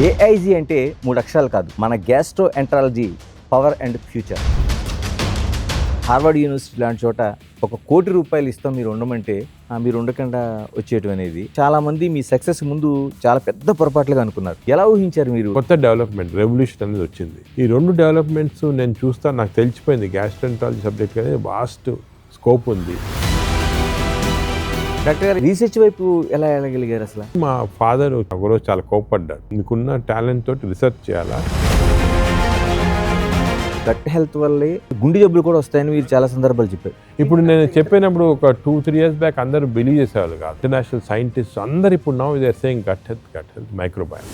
AIG అంటే 3 అక్షరాలు కాదు, మన gastroenterology power and future. Harvard university లాంటి చోట ₹1 కోటి ఇస్తాం మీరు ఉండమంటే మీరు ఉండకుండా వచ్చేయటం అనేది చాలా మంది మీ సక్సెస్ ముందు చాలా పెద్ద పొరపాట్లుగా అనుకున్నారు. ఎలా ఊహించారు మీరు? కొత్త డెవలప్మెంట్ రెవల్యూషన్ అనేది వచ్చింది. ఈ 2 డెవలప్మెంట్స్ నేను చూస్తా, నాకు తెలిసిపోయింది గ్యాస్ట్రోఎంట్రాలజీ సబ్జెక్ట్ అనేది వాస్ట్ స్కోప్ ఉంది. డాక్టర్ గారు రీసెర్చ్ వైపు ఎలా వెళ్ళగలిగారు అసలు? మా ఫాదర్ ఒకరోజు చాలా కోపడ్డాడు, మీకున్న టాలెంట్ తోటి రీసెర్చ్ చేయాలా. గట్ హెల్త్ వల్లే గుండె జబ్బులు కూడా వస్తాయని మీరు చాలా సందర్భాలు చెప్పారు. ఇప్పుడు నేను చెప్పినప్పుడు ఒక 2-3 years బ్యాక్ అందరూ బిలీవ్ చేసేవాళ్ళు కాదు. ఇంటర్నేషనల్ సైంటిస్ట్ అందరు ఇప్పుడు now they are saying gut health microbiome,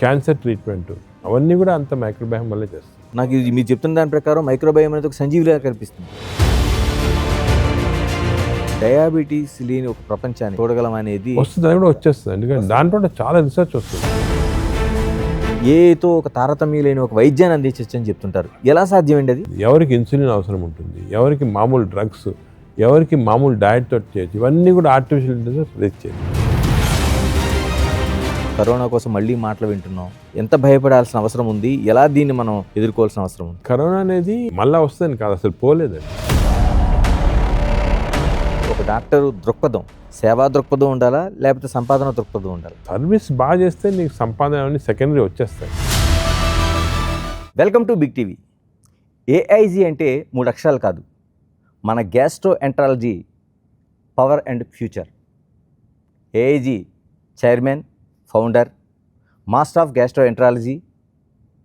cancer treatment అవన్నీ కూడా అంత మైక్రోబయామ్ వల్లే చేస్తారు. నాకు ఇది మీరు చెప్తున్న దాని ప్రకారం మైక్రోబయామ్ అనేది ఒక సంజీవిగా కనిపిస్తుంది. డయాబెటీస్ లేని ఒక ప్రపంచాన్ని చూడగలం అనేది వస్తుంది, అది కూడా వచ్చేస్తుంది. ఎందుకంటే దాంట్లో చాలా రీసెర్చ్ వస్తుంది. ఏతో ఒక తారతమ్యం లేని ఒక వైద్యాన్ని అందించవచ్చు అని చెప్తుంటారు. ఎలా సాధ్యమండి అది? ఎవరికి ఇన్సులిన్ అవసరం ఉంటుంది, ఎవరికి మామూలు డ్రగ్స్, ఎవరికి మామూలు డయట్ తోటి చేయొచ్చు, ఇవన్నీ కూడా ఆర్టిఫిషియల్ ఇంటెలిజెన్స్ ప్రెస్ చేయొచ్చు. కరోనా కోసం మళ్ళీ మాటలు వింటున్నాం. ఎంత భయపడాల్సిన అవసరం ఉంది, ఎలా దీన్ని మనం ఎదుర్కోవాల్సిన అవసరం ఉంది? కరోనా అనేది మళ్ళీ వస్తుందని కాదు, అసలు పోలేదండి. ఒక డాక్టర్ దృక్పథం సేవా దృక్పథం ఉండాలా, లేకపోతే సంపాదన దృక్పథం ఉండాలి? సర్వీస్ బాగా చేస్తే నీకు సంపాదన అన్ని సెకండరీ వచ్చేస్తాయి. Welcome to big TV. AIG అంటే 3 అక్షరాలు కాదు, మన gastroenterology power and future. AIG chairman, founder, master of gastroenterology,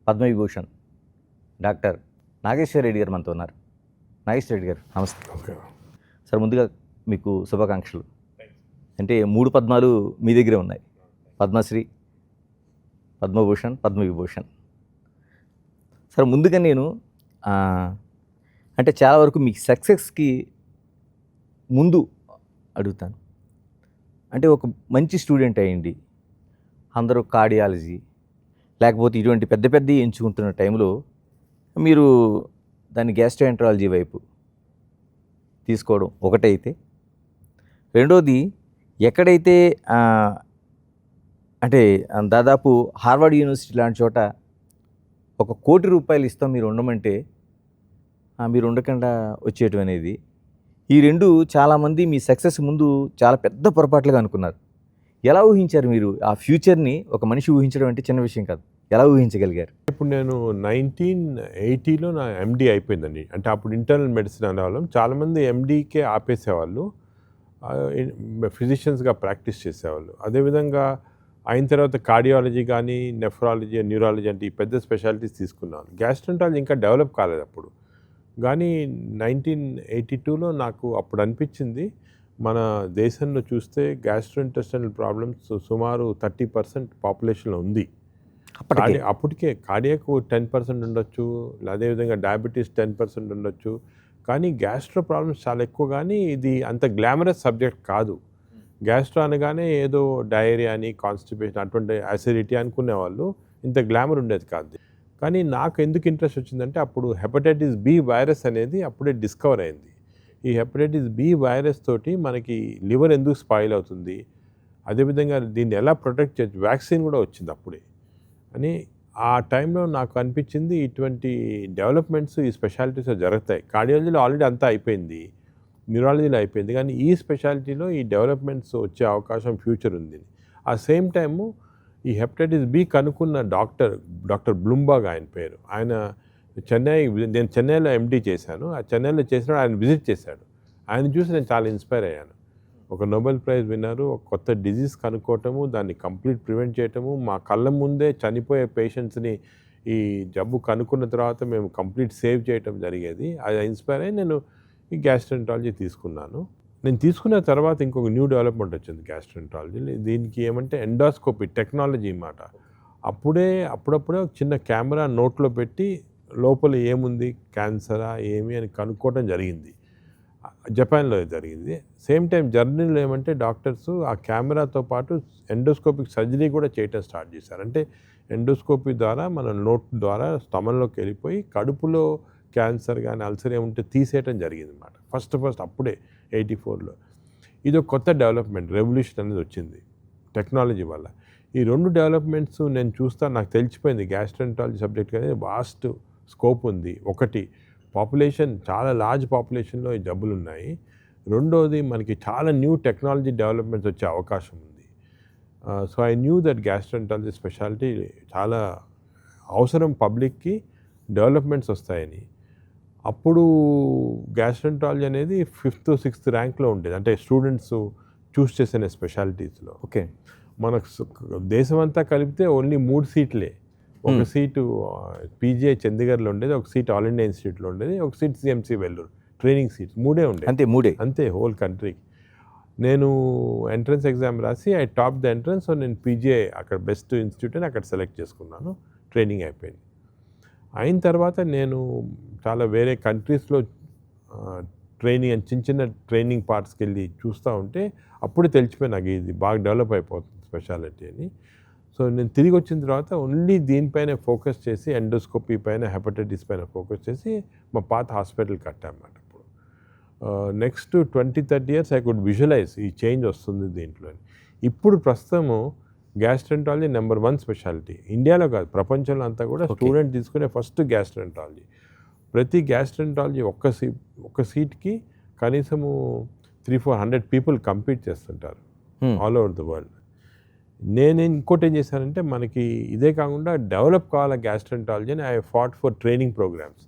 Padma Vibhushan doctor Nageshwara Reddy garu మనతో ఉన్నారు. నాగేశ్వర రెడ్డి గారు నమస్తే. సార్ ముందుగా మీకు శుభాకాంక్షలు. అంటే 3 పద్మాలు మీ దగ్గరే ఉన్నాయి, పద్మశ్రీ, పద్మభూషణ్, పద్మవిభూషణ్. సార్ ముందుగా నేను అంటే చాలా వరకు మీ సక్సెస్కి ముందు అడుగుతాను. అంటే ఒక మంచి స్టూడెంట్ అయ్యండి, అందరూ కార్డియాలజీ లేకపోతే ఇటువంటి పెద్ద పెద్దవి ఎంచుకుంటున్న టైంలో మీరు దాన్ని గ్యాస్ట్రోఎంట్రాలజీ వైపు తీసుకోవడం ఒకటైతే, రెండోది ఎక్కడైతే అంటే దాదాపు హార్వర్డ్ యూనివర్సిటీ లాంటి చోట ₹1 కోటి ఇస్తాం మీరు ఉండమంటే మీరు ఉండకుండా వచ్చేయటం అనేది, ఈ 2 చాలామంది మీ సక్సెస్ ముందు చాలా పెద్ద పొరపాట్లుగా అనుకున్నారు. ఎలా ఊహించారు మీరు ఆ ఫ్యూచర్ని? ఒక మనిషి ఊహించడం అంటే చిన్న విషయం కాదు, ఎలా ఊహించగలిగారు? ఇప్పుడు నేను 1980లో నా ఎండి అయిపోయిందండి. అంటే అప్పుడు ఇంటర్నల్ మెడిసిన్ అనేవాళ్ళం, చాలామంది ఎండీకే ఆపేసేవాళ్ళు, ఫిజిషియన్స్గా ప్రాక్టీస్ చేసేవాళ్ళు. అదేవిధంగా అయిన తర్వాత కార్డియాలజీ కానీ నెఫ్రాలజీ, న్యూరాలజీ అంటే ఈ పెద్ద స్పెషాలిటీస్ తీసుకున్నాను. గ్యాస్ట్రోఎంట్రాలజీ ఇంకా డెవలప్ కాలేదు అప్పుడు. కానీ 1982లో నాకు అప్పుడు అనిపించింది, మన దేశంలో చూస్తే గ్యాస్ట్రోఇంటెస్టైనల్ ప్రాబ్లమ్స్ సుమారు 30% పాపులేషన్లో ఉంది. అప్పటికే కార్డియాక్ 10% ఉండొచ్చు, అదేవిధంగా డయాబెటీస్ 10% ఉండొచ్చు. కానీ గ్యాస్ట్రో ప్రాబ్లమ్స్ చాలా ఎక్కువ. కానీ ఇది అంత గ్లామరస్ సబ్జెక్ట్ కాదు. గ్యాస్ట్రో అనగానే ఏదో డయేరియా అని, కాన్స్టిపేషన్, అటువంటి అసిడిటీ అనుకునేవాళ్ళు, ఇంత గ్లామర్ ఉండేది కాదు. కానీ నాకు ఎందుకు ఇంట్రెస్ట్ వచ్చిందంటే అప్పుడు హెపటైటిస్ బి వైరస్ అనేది అప్పుడే డిస్కవర్ అయింది. ఈ హెపటైటిస్ బి వైరస్ తోటి మనకి లివర్ ఎందుకు స్పాయిల్ అవుతుంది, అదేవిధంగా దీన్ని ఎలా ప్రొటెక్ట్ చేయొచ్చు, వ్యాక్సిన్ కూడా వచ్చింది అప్పుడే అని ఆ టైంలో నాకు అనిపించింది. ఇటువంటి డెవలప్మెంట్స్ ఈ స్పెషాలిటీస్లో జరుగుతాయి. కార్డియాలజీలో ఆల్రెడీ అంతా అయిపోయింది, న్యూరాలజీలో అయిపోయింది, కానీ ఈ స్పెషాలిటీలో ఈ డెవలప్మెంట్స్ వచ్చే అవకాశం ఫ్యూచర్ ఉంది. ఆ సేమ్ టైము ఈ హెపటైటిస్ బి కనుక్కున్న డాక్టర్ బ్లూంబర్గ్ ఆయన పేరు. ఆయన నేను చెన్నైలో ఎండి చేశాను. ఆ చెన్నైలో చేసినప్పుడు ఆయన విజిట్ చేశాడు. ఆయన చూసి నేను చాలా ఇన్స్పైర్ అయ్యాను. ఒక నోబెల్ ప్రైజ్ విన్నారు, ఒక కొత్త డిజీజ్ కనుక్కోవటము, దాన్ని కంప్లీట్ ప్రివెంట్ చేయటము, మా కళ్ళ ముందే చనిపోయే పేషెంట్స్ని ఈ జబ్బు కనుక్కున్న తర్వాత మేము కంప్లీట్ సేవ్ చేయటం జరిగేది. అది ఇన్స్పైర్ అయ్యి నేను ఈ గ్యాస్ట్రోఎంట్రాలజీ తీసుకున్నాను. నేను తీసుకున్న తర్వాత ఇంకొక న్యూ డెవలప్మెంట్ వచ్చింది గ్యాస్ట్రోఎంట్రాలజీ. దీనికి ఏమంటే ఎండోస్కోపీ టెక్నాలజీ అన్నమాట. అప్పుడప్పుడే ఒక చిన్న కెమెరా నోట్లో పెట్టి లోపల ఏముంది, క్యాన్సరా ఏమి అని కనుక్కోవడం జరిగింది. జపాన్లో జరిగింది. సేమ్ టైం జర్నీలో ఏమంటే డాక్టర్స్ ఆ కెమెరాతో పాటు ఎండోస్కోపిక్ సర్జరీ కూడా చేయటం స్టార్ట్ చేశారు. అంటే ఎండోస్కోపీ ద్వారా మన నోట్ ద్వారా స్టమన్లోకి వెళ్ళిపోయి కడుపులో క్యాన్సర్ కానీ అల్సర్ ఏముంటే తీసేయటం జరిగింది అన్నమాట. ఫస్ట్ అప్పుడే 84లో. ఇది ఒక కొత్త డెవలప్మెంట్, రెవల్యూషన్ అనేది వచ్చింది. టెక్నాలజీ వల్ల. ఈ 2 డెవలప్మెంట్స్ నేను చూస్తా, నాకు తెలిసిపోయింది గ్యాస్ట్రెంటాలజీ సబ్జెక్ట్ అనేది వాస్ట్ స్కోప్ ఉంది. ఒకటి, పాపులేషన్ చాలా లార్జ్ పాపులేషన్లో ఈ జబ్బులు ఉన్నాయి. రెండోది, మనకి చాలా న్యూ టెక్నాలజీ డెవలప్మెంట్స్ వచ్చే అవకాశం ఉంది. So I knew that gastroenterology speciality చాలా అవసరం పబ్లిక్కి, డెవలప్మెంట్స్ వస్తాయని. అప్పుడు గ్యాస్ట్రెంటాలజీ అనేది 5th 6th ర్యాంక్లో ఉండేది, అంటే స్టూడెంట్స్ చూస్ చేసిన స్పెషాలిటీస్లో. ఓకే. మనకు దేశమంతా కలిపితే ఓన్లీ 3 సీట్లే. ఒక సీటు పీజీఐ చండీగఢ్లో ఉండేది, ఒక సీట్ ఆల్ ఇండియా ఇన్స్టిట్యూట్లో ఉండేది, ఒక seat CMC Vellore training seats. 3 ఉండేది అంతే హోల్ కంట్రీకి. నేను ఎంట్రన్స్ ఎగ్జామ్ రాసి I top the entrance. So నేను పీజీఐ అక్కడ బెస్ట్ ఇన్స్టిట్యూట్ అని అక్కడ సెలెక్ట్ చేసుకున్నాను. ట్రైనింగ్ అయిపోయింది. అయిన తర్వాత నేను చాలా వేరే కంట్రీస్లో ట్రైనింగ్ అని చిన్న ట్రైనింగ్ పార్ట్స్కి వెళ్ళి చూస్తూ ఉంటే అప్పుడే తెలిసిపోయి నాకు ఇది బాగా డెవలప్ అయిపోతుంది స్పెషాలిటీ అని. సో నేను తిరిగి వచ్చిన తర్వాత ఓన్లీ దీనిపైన ఫోకస్ చేసి, ఎండోస్కోపీ పైన, హెపటైటిస్ పైన ఫోకస్ చేసి మా పాత హాస్పిటల్ కట్టామన్నమాట. ఇప్పుడు next 20-30 years I could visualize ఈ చేంజ్ వస్తుంది దీంట్లో. ఇప్పుడు ప్రస్తుతము గ్యాస్ట్రెంటాలజీ నెంబర్ 1 స్పెషాలిటీ ఇండియాలో కాదు, ప్రపంచంలో అంతా కూడా. స్టూడెంట్ తీసుకునే ఫస్ట్ గ్యాస్ట్రెంటాలజీ. ప్రతి గ్యాస్ట్రెంటాలజీ ఒక్క సీట్కి కనీసము 300-400 పీపుల్ కంపీట్ చేస్తుంటారు ఆల్ ఓవర్ ద వరల్డ్. నేను ఇంకోటి ఏం చేశానంటే, మనకి ఇదే కాకుండా డెవలప్ కావాల గ్యాస్ట్రెంటాలజీ అని I fought for training programmes.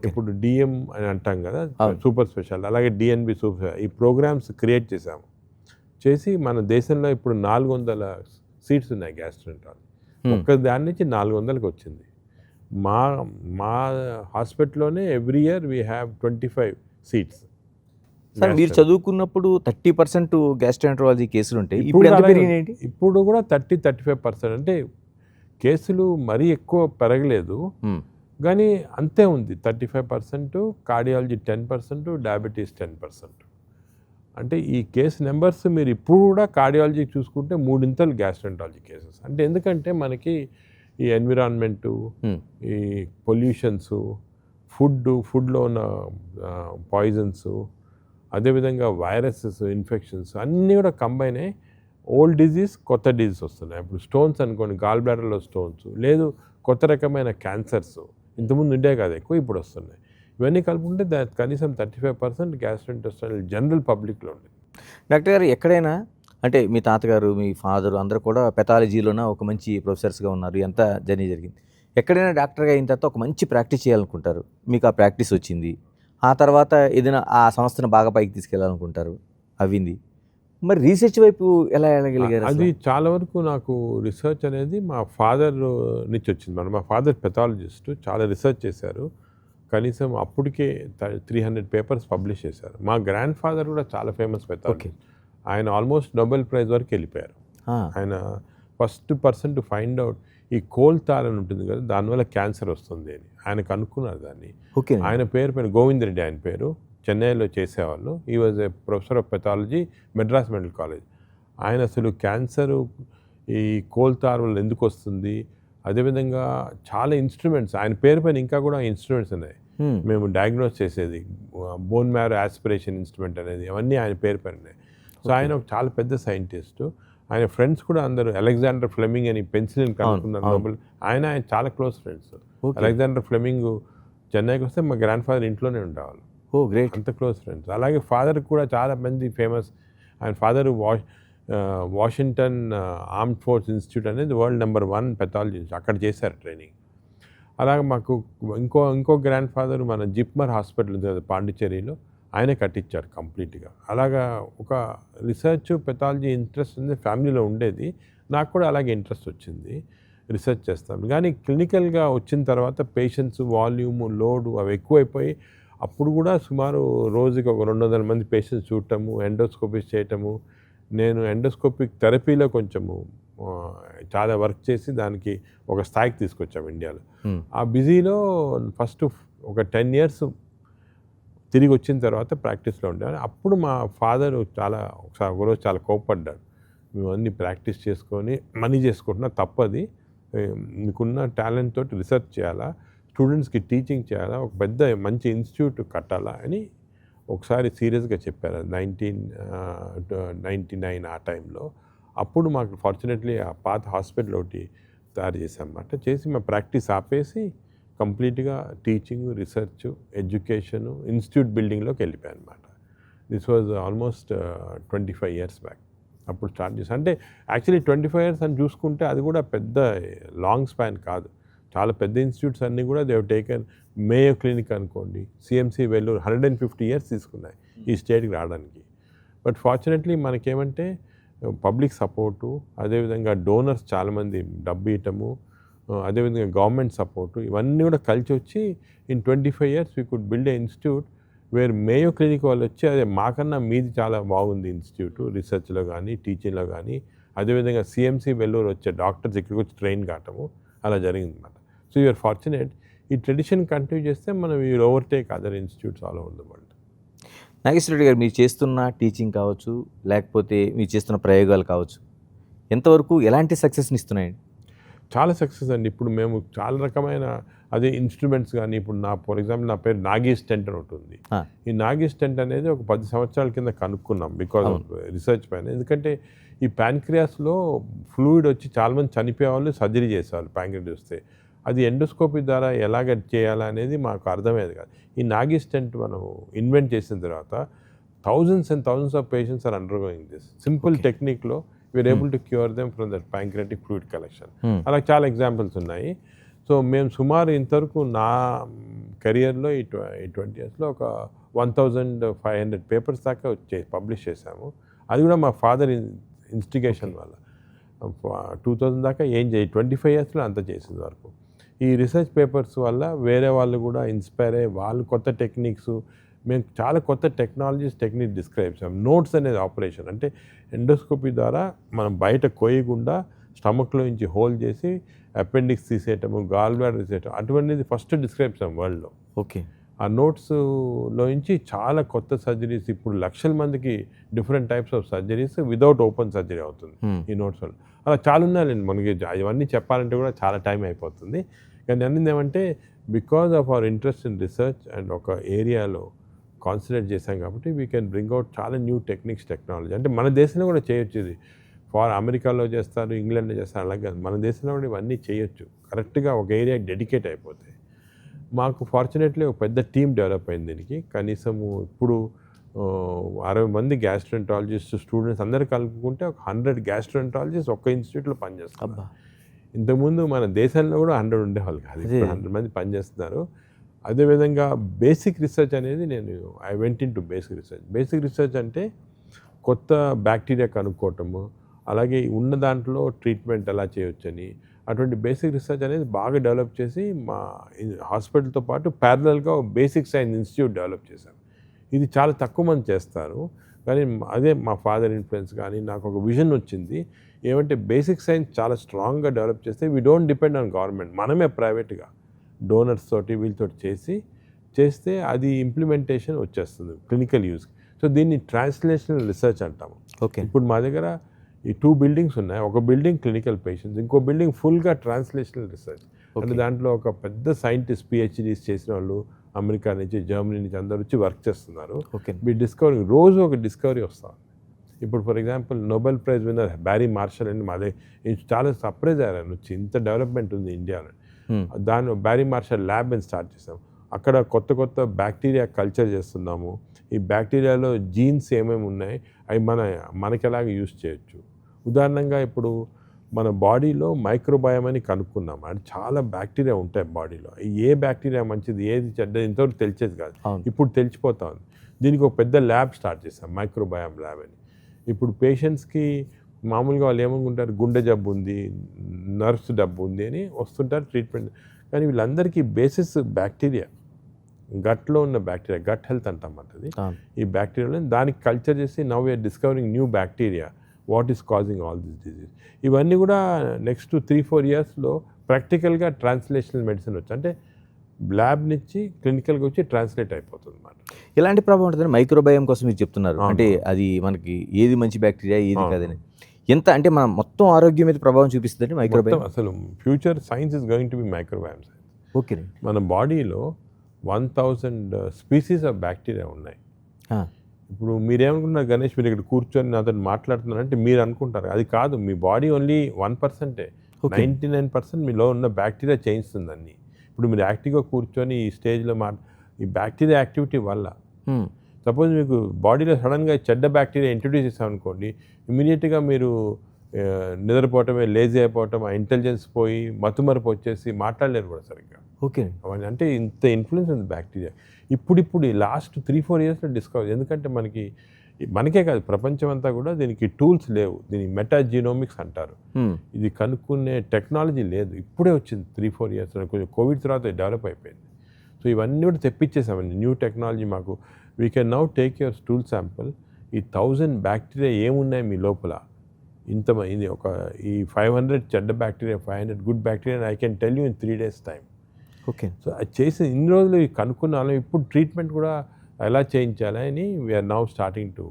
ఇప్పుడు డిఎం అని అంటాం కదా, సూపర్ స్పెషాలిటీ, అలాగే డిఎన్బి సూపర్, ఈ ప్రోగ్రామ్స్ క్రియేట్ చేశాము. చేసి మన దేశంలో ఇప్పుడు 400 సీట్స్ ఉన్నాయి గ్యాస్ట్రెంటాలజీ. ఒక్క దాని నుంచి 400కి వచ్చింది. మా హాస్పిటల్లోనే every year we have 25 seats. Sir, మీరు చదువుకున్నప్పుడు 30% గ్యాస్ట్రెంటాలజీ కేసులు ఉంటాయి. ఇప్పుడు కూడా 30-35%. అంటే కేసులు మరీ ఎక్కువ పెరగలేదు, కానీ అంతే ఉంది. 35% కార్డియాలజీ, 10% డయాబెటీస్ 10%. అంటే ఈ కేసు నెంబర్స్ మీరు ఇప్పుడు కూడా కార్డియాలజీ చూసుకుంటే 3 గ్యాస్ట్రెంటాలజీ కేసెస్. అంటే ఎందుకంటే మనకి ఈ ఎన్విరాన్మెంటు, ఈ పొల్యూషన్స్, ఫుడ్లో ఉన్న పాయిజన్స్, అదేవిధంగా వైరసెస్, ఇన్ఫెక్షన్స్ అన్నీ కూడా కంబైన్ అయ్యి ఓల్డ్ డిజీజ్, కొత్త డిజీజ్ వస్తున్నాయి. ఇప్పుడు స్టోన్స్ అనుకోండి, గాల్ బ్లాడర్లో స్టోన్స్, లేదు కొత్త రకమైన క్యాన్సర్స్ ఇంతకుముందు ఉండే కాదు, ఎక్కువ ఇప్పుడు వస్తున్నాయి. ఇవన్నీ కలుపుకుంటే కనీసం 35% గ్యాస్ట్రెంటెస్టైనల్ జనరల్ పబ్లిక్లో ఉంది. డాక్టర్ గారు, ఎక్కడైనా అంటే మీ తాతగారు, మీ ఫాదరు అందరూ కూడా పెథాలజీలోనే ఒక మంచి ప్రొఫెసర్స్గా ఉన్నారు, ఎంత జర్నీ జరిగింది. ఎక్కడైనా డాక్టర్గా అయిన తర్వాత ఒక మంచి ప్రాక్టీస్ చేయాలనుకుంటారు, మీకు ఆ ప్రాక్టీస్ వచ్చింది. ఆ తర్వాత ఏదైనా ఆ సంస్థను బాగా పైకి తీసుకెళ్ళాలనుకుంటారు, అవింది. మరి రీసెర్చ్ వైపు ఎలా వెళ్ళగలిగారు? అది చాలా వరకు నాకు రీసెర్చ్ అనేది మా ఫాదర్ నుంచి వచ్చింది. మా ఫాదర్ పెథాలజిస్ట్, చాలా రీసెర్చ్ చేశారు. కనీసం అప్పటికే 300 పేపర్స్ పబ్లిష్ చేశారు. మా గ్రాండ్ ఫాదర్ కూడా చాలా ఫేమస్ పెథాలజిస్ట్. ఆయన ఆల్మోస్ట్ నోబెల్ ప్రైజ్ వరకు వెళ్ళిపోయారు. ఆయన first person to find out ఈ కోల్తార్ అని ఉంటుంది కదా, దానివల్ల క్యాన్సర్ వస్తుంది అని ఆయన కనుక్కున్నారు దాన్ని. ఆయన పేరు గోవింద్ రెడ్డి, ఆయన పేరు. చెన్నైలో చేసేవాళ్ళు. ఈ was a professor of pathology, Madras medical college. ఆయన అసలు క్యాన్సరు ఈ కోల్తార్ వల్ల ఎందుకు వస్తుంది, అదేవిధంగా చాలా ఇన్స్ట్రుమెంట్స్ ఆయన పేరు పైన ఇంకా కూడా ఇన్స్ట్రుమెంట్స్ ఉన్నాయి మేము డయాగ్నోస్ చేసేది. బోన్ మ్యారో యాస్పిరేషన్ ఇన్స్ట్రుమెంట్ అనేది, అవన్నీ ఆయన పేరు పైన ఉన్నాయి. సో ఆయన ఒక చాలా పెద్ద సైంటిస్టు. ఆయన ఫ్రెండ్స్ కూడా అందరూ, అలెగ్జాండర్ ఫ్లెమింగ్ అని పెన్సిలిన్ కనుక్కున్నారు నోబెల్, ఆయన చాలా క్లోజ్ ఫ్రెండ్స్. అలెగ్జాండర్ ఫ్లెమింగ్ చెన్నైకి వస్తే మా గ్రాండ్ ఫాదర్ ఇంట్లోనే ఉండేవాళ్ళు. గ్రేట్, అంత క్లోజ్ ఫ్రెండ్స్. అలాగే ఫాదర్ కూడా చాలా మంది ఫేమస్. ఆయన father Washington armed force institute అనేది వరల్డ్ నెంబర్ 1 పెథాలజీ, అక్కడ చేశారు ట్రైనింగ్. అలాగే మాకు ఇంకో గ్రాండ్ ఫాదర్ మన జిప్మర్ హాస్పిటల్ ఉంది కదా పాండిచ్చేరిలో, ఆయనే కట్టించారు కంప్లీట్గా. అలాగా ఒక రీసెర్చ్ పెథాలజీ ఇంట్రెస్ట్ ఉంది ఫ్యామిలీలో ఉండేది. నాకు కూడా అలాగే ఇంట్రెస్ట్ వచ్చింది, రీసెర్చ్ చేస్తాం. కానీ క్లినికల్గా వచ్చిన తర్వాత పేషెంట్స్ వాల్యూము, లోడు అవి ఎక్కువైపోయి అప్పుడు కూడా సుమారు రోజుకి ఒక 200 మంది పేషెంట్స్ చూడటము, ఎండోస్కోపీ చేయటము. నేను ఎండోస్కోపిక్ థెరపీలో కొంచెము చాలా వర్క్ చేసి దానికి ఒక స్థాయికి తీసుకొచ్చాము ఇండియాలో. ఆ బిజీలో ఫస్ట్ ఒక 10 years తిరిగి వచ్చిన తర్వాత ప్రాక్టీస్లో ఉండేవాడు. అప్పుడు మా ఫాదర్ ఒకరోజు చాలా కోప్పడ్డాడు. మేము అన్నీ ప్రాక్టీస్ చేసుకొని మనీ చేసుకుంటున్నా, తప్పది, మీకున్న టాలెంట్ తోటి రీసెర్చ్ చేయాలా, స్టూడెంట్స్కి టీచింగ్ చేయాలా, ఒక పెద్ద మంచి ఇన్స్టిట్యూట్ కట్టాలా అని ఒకసారి సీరియస్గా చెప్పారు. 1999 ఆ టైంలో. అప్పుడు మాకు ఫార్చునేట్లీ ఆ పాత హాస్పిటల్ ఒకటి తయారు చేసామన్నమాట. చేసి మా ప్రాక్టీస్ ఆపేసి కంప్లీట్గా టీచింగ్, రీసెర్చ్, ఎడ్యుకేషను, ఇన్స్టిట్యూట్ బిల్డింగ్లోకి వెళ్ళిపోయాను అనమాట. This was almost 25 years back. అప్పుడు స్టార్ట్ చేశాను. అంటే యాక్చువల్లీ 25 years అని చూసుకుంటే అది కూడా పెద్ద లాంగ్ స్పాన్ కాదు. చాలా పెద్ద ఇన్స్టిట్యూట్స్ అన్నీ కూడా they have taken. Mayo Clinic అనుకోండి, సిఎంసి వెల్లూరు 150 years తీసుకున్నాయి ఈ స్టేట్కి రావడానికి. బట్ ఫార్చునేట్లీ మనకేమంటే పబ్లిక్ సపోర్టు, అదేవిధంగా డోనర్స్ చాలామంది డబ్బు ఇవ్వటము, అదేవిధంగా గవర్నమెంట్ సపోర్టు, ఇవన్నీ కూడా కలిసి వచ్చి in 25 years we could build a institute where Mayo Clinic వాళ్ళు వచ్చి అదే మాకన్నా మీది చాలా బాగుంది ఇన్స్టిట్యూట్, రీసెర్చ్లో కానీ టీచింగ్లో కానీ. అదేవిధంగా సిఎంసి వెల్లూరు వచ్చే డాక్టర్స్ ఇక్కడికి వచ్చి ట్రైన్ కావటము అలా జరిగింది అనమాట. So you're fortunate. ఈ ట్రెడిషన్ కంటిన్యూ చేస్తే మనం ఈ overtake other institutes all over the world. Nageswara Reddy గారు, మీరు చేస్తున్న టీచింగ్ కావచ్చు, లేకపోతే మీరు చేస్తున్న ప్రయోగాలు కావచ్చు, ఎంతవరకు ఎలాంటి సక్సెస్ని ఇస్తున్నాయండి? చాలా సక్సెస్ అండి. ఇప్పుడు మేము చాలా రకమైన అదే ఇన్స్ట్రుమెంట్స్ కానీ, ఇప్పుడు ఫర్ ఎగ్జాంపుల్ నా పేరు నాగేష్ టెంట్ అని ఉంటుంది. ఈ నాగేష్ టెంట్ అనేది ఒక 10 సంవత్సరాల కింద కనుక్కున్నాం బికాజ్ ఆఫ్ రీసెర్చ్ పైన. ఎందుకంటే ఈ ప్యాన్క్రియాస్లో ఫ్లూయిడ్ వచ్చి చాలామంది చనిపోయేవాళ్ళు, సర్జరీ చేసేవాళ్ళు ప్యాంక్రియాస్ వస్తే. అది ఎండోస్కోపీ ద్వారా ఎలాగ చేయాలా అనేది మాకు అర్థమయ్యేది కాదు. ఈ నాగేష్ టెంట్ మనం ఇన్వెంట్ చేసిన తర్వాత thousands and thousands of patients are undergoing this. Simple technique-లో we're able to cure them from that pancreatic fluid collection. అలా చాలా ఎగ్జాంపుల్స్ ఉన్నాయి. సో మేము సుమారు ఇంతవరకు నా కెరియర్లో ఈ 20 yearsలో ఒక 1500 పేపర్స్ దాకా పబ్లిష్ చేశాము. అది కూడా మా ఫాదర్ ఇన్స్టిగేషన్ వల్ల 2000 దాకా ఏం 25 yearsలో అంత చేసింది వరకు. ఈ రీసెర్చ్ పేపర్స్ వల్ల వేరే వాళ్ళు కూడా ఇన్స్పైర్ అయ్యి వాళ్ళు కొత్త టెక్నిక్స్, మేము చాలా కొత్త టెక్నిక్ డిస్క్రైబ్ చేసాం. నోట్స్ అనేది ఆపరేషన్ అంటే ఎండోస్కోపీ ద్వారా మనం బయట కోయకుండా స్టమక్లో నుంచి హోల్ చేసి అపెండిక్స్ తీసేయటము, గాల్ బ్లాడర్ తీసేయటం, అటువంటిది ఫస్ట్ డిస్క్రైబ్ చేసాం వరల్డ్లో. ఓకే. ఆ నోట్స్లో నుంచి చాలా కొత్త సర్జరీస్, ఇప్పుడు లక్షల మందికి different types of surgeries without open surgery అవుతుంది ఈ నోట్స్ వల్ల. అలా చాలా ఉన్నాయండి. మనకి ఇవన్నీ చెప్పాలంటే కూడా చాలా టైం అయిపోతుంది. కానీ అన్నది ఏమంటే because of our interest in research and ఒక ఏరియాలో కాన్సన్ట్రేట్ చేశాం కాబట్టి వీ కెన్ బ్రింగ్ అవుట్ చాలా న్యూ టెక్నాలజీ. అంటే మన దేశంలో కూడా చేయొచ్చు. ఇది అమెరికాలో చేస్తారు, ఇంగ్లాండ్లో చేస్తారు, అలాగే మన దేశంలో కూడా ఇవన్నీ చేయొచ్చు కరెక్ట్గా ఒక ఏరియాకి డెడికేట్ అయిపోతే. మాకు ఫార్చునేట్లీ ఒక పెద్ద టీం డెవలప్ అయింది దీనికి. కనీసము ఇప్పుడు 60 మంది గ్యాస్ట్రోఎంట్రాలజిస్ట్ స్టూడెంట్స్ అందరు కలుపుకుంటే ఒక 100 గ్యాస్ట్రోఎంట్రాలజిస్ట్ ఒక్క ఇన్స్టిట్యూట్లో పనిచేస్తారు. ఇంతకుముందు మన దేశంలో కూడా 100 ఉండేవాళ్ళు కాదు, ఇప్పుడు 100 మంది పనిచేస్తున్నారు. అదేవిధంగా బేసిక్ రీసెర్చ్ అనేది I went in to basic research. Basic research అంటే కొత్త బ్యాక్టీరియా కనుక్కోవటము, అలాగే ఉన్న దాంట్లో ట్రీట్మెంట్ ఎలా చేయొచ్చని, అటువంటి బేసిక్ రీసెర్చ్ అనేది బాగా డెవలప్ చేసి మా హాస్పిటల్తో పాటు ప్యారలల్గా బేసిక్ సైన్స్ ఇన్స్టిట్యూట్ డెవలప్ చేశాం. ఇది చాలా తక్కువ మంది చేస్తారు, కానీ అదే మా ఫాదర్ ఇన్ఫ్లుయెన్స్. కానీ నాకు ఒక విజన్ వచ్చింది ఏమంటే బేసిక్ సైన్స్ చాలా స్ట్రాంగ్గా డెవలప్ చేస్తే we don't depend on government, మనమే ప్రైవేట్గా డోనర్స్ తోటి వీళ్ళతో చేస్తే అది ఇంప్లిమెంటేషన్ వచ్చేస్తుంది క్లినికల్ యూస్. సో దీన్ని ట్రాన్స్లేషనల్ రీసెర్చ్ అంటాము. ఓకే. ఇప్పుడు మా దగ్గర ఈ 2 buildings ఉన్నాయి. ఒక బిల్డింగ్ క్లినికల్ పేషెంట్స్, ఇంకో బిల్డింగ్ ఫుల్గా ట్రాన్స్లేషనల్ రీసెర్చ్. అంటే దాంట్లో ఒక పెద్ద సైంటిస్ట్ PhDs చేసిన వాళ్ళు అమెరికా నుంచి, జర్మనీ నుంచి అందరూ వచ్చి వర్క్ చేస్తున్నారు. మీ డిస్కవరీ రోజు ఒక డిస్కవరీ వస్తుంది. ఇప్పుడు for example Nobel prize winner Barry Marshall అని మాదే చాలా సర్ప్రైజ్ అయ్యాను వచ్చి, ఇంత డెవలప్మెంట్ ఉంది ఇండియాలో. దాని బ్యారీ మార్షల్ ల్యాబ్ అని స్టార్ట్ చేసాం. అక్కడ కొత్త బ్యాక్టీరియా కల్చర్ చేస్తున్నాము. ఈ బ్యాక్టీరియాలో జీన్స్ ఏమేమి ఉన్నాయి అవి మనకి ఎలాగ యూజ్ చేయొచ్చు. ఉదాహరణంగా ఇప్పుడు మన బాడీలో మైక్రోబయామ్ అని కనుక్కున్నాం. అంటే చాలా బ్యాక్టీరియా ఉంటాయి బాడీలో. ఏ బ్యాక్టీరియా మంచిది, ఏది చెడ్డది ఇంతవరకు తెలిసేది కాదు, ఇప్పుడు తెలిసిపోతా ఉంది. దీనికి ఒక పెద్ద ల్యాబ్ స్టార్ట్ చేసాం, మైక్రోబయామ్ ల్యాబ్ అని. ఇప్పుడు పేషెంట్స్కి మామూలుగా వాళ్ళు ఏమనుకుంటారు, గుండె జబ్బు ఉంది, నర్వ్స్ జబ్బు ఉంది అని వస్తుంటారు ట్రీట్మెంట్. కానీ వీళ్ళందరికీ బేసిస్ బ్యాక్టీరియా, గట్లో ఉన్న బ్యాక్టీరియా, గట్ హెల్త్ అంటాం అంటది. ఈ బ్యాక్టీరియాలో దానికి కల్చర్ చేసి now we're discovering new bacteria, what is causing all this disease. ఇవన్నీ కూడా నెక్స్ట్ 3-4 yearsలో ప్రాక్టికల్గా ట్రాన్స్లేషనల్ మెడిసిన్ వచ్చి, అంటే ల్యాబ్ నుంచి క్లినికల్గా వచ్చి ట్రాన్స్లేట్ అయిపోతుంది అన్నమాట. ఎలాంటి ప్రభావం ఉంటుందని మైక్రోబయోమ్ కోసం మీరు చెప్తున్నారు. అంటే అది మనకి ఏది మంచి బ్యాక్టీరియా, ఏది కాదని, ఎంత అంటే మన మొత్తం ఆరోగ్యం మీద ప్రభావం చూపిస్తుంది మైక్రోబయోమ్. అసలు future science is going to be microbiome science. Okay. మన బాడీలో 1000 స్పీసీస్ ఆఫ్ బ్యాక్టీరియా ఉన్నాయి. ఇప్పుడు మీరేమనుకున్నారు గణేష్, మీరు ఇక్కడ కూర్చొని నాతో మాట్లాడుతున్నారంటే మీరు అనుకుంటారు, అది కాదు. మీ బాడీ ఓన్లీ 1%. Okay. 99% మీలో ఉన్న బ్యాక్టీరియా చేయిస్తుంది అన్ని. ఇప్పుడు మీరు యాక్టివ్గా కూర్చొని ఈ స్టేజ్లో ఈ బ్యాక్టీరియా యాక్టివిటీ వల్ల సపోజ్ మీకు బాడీలో సడన్గా చెడ్డ బ్యాక్టీరియా ఇంట్రడ్యూస్ చేసామనుకోండి, ఇమీడియట్గా మీరు నిద్రపోవటమే, లేజీ అయిపోవటం, ఆ ఇంటెలిజెన్స్ పోయి మతుమరుపు వచ్చేసి మాట్లాడలేరు కూడా సరిగ్గా. ఓకే. అవన్నీ అంటే ఇంత ఇన్ఫ్లుయెన్స్ ఉంది బ్యాక్టీరియా. ఇప్పుడు ఈ లాస్ట్ 3-4 ఇయర్స్లో డిస్కవర్. ఎందుకంటే మనకే కాదు, ప్రపంచం అంతా కూడా దీనికి టూల్స్ లేవు. దీని మెటాజీనోమిక్స్ అంటారు. ఇది కనుక్కునే టెక్నాలజీ లేదు, ఇప్పుడే వచ్చింది 3-4 ఇయర్స్లో. కొంచెం కోవిడ్ తర్వాత డెవలప్ అయిపోయింది. సో ఇవన్నీ కూడా తెప్పించేసామండి, న్యూ టెక్నాలజీ మాకు. We can now take your stool sample, ఈ 1000 బ్యాక్టీరియా ఏమున్నాయి మీ లోపల, ఇది ఈ 500 చెడ్డ bacteria, 500 good bacteria, I can tell you in 3 days time. Okay. So అది చేసి ఇన్ని రోజులు కనుక్కున్నాను. ఇప్పుడు ట్రీట్మెంట్ కూడా ఎలా చేయించాలి అని we're now starting to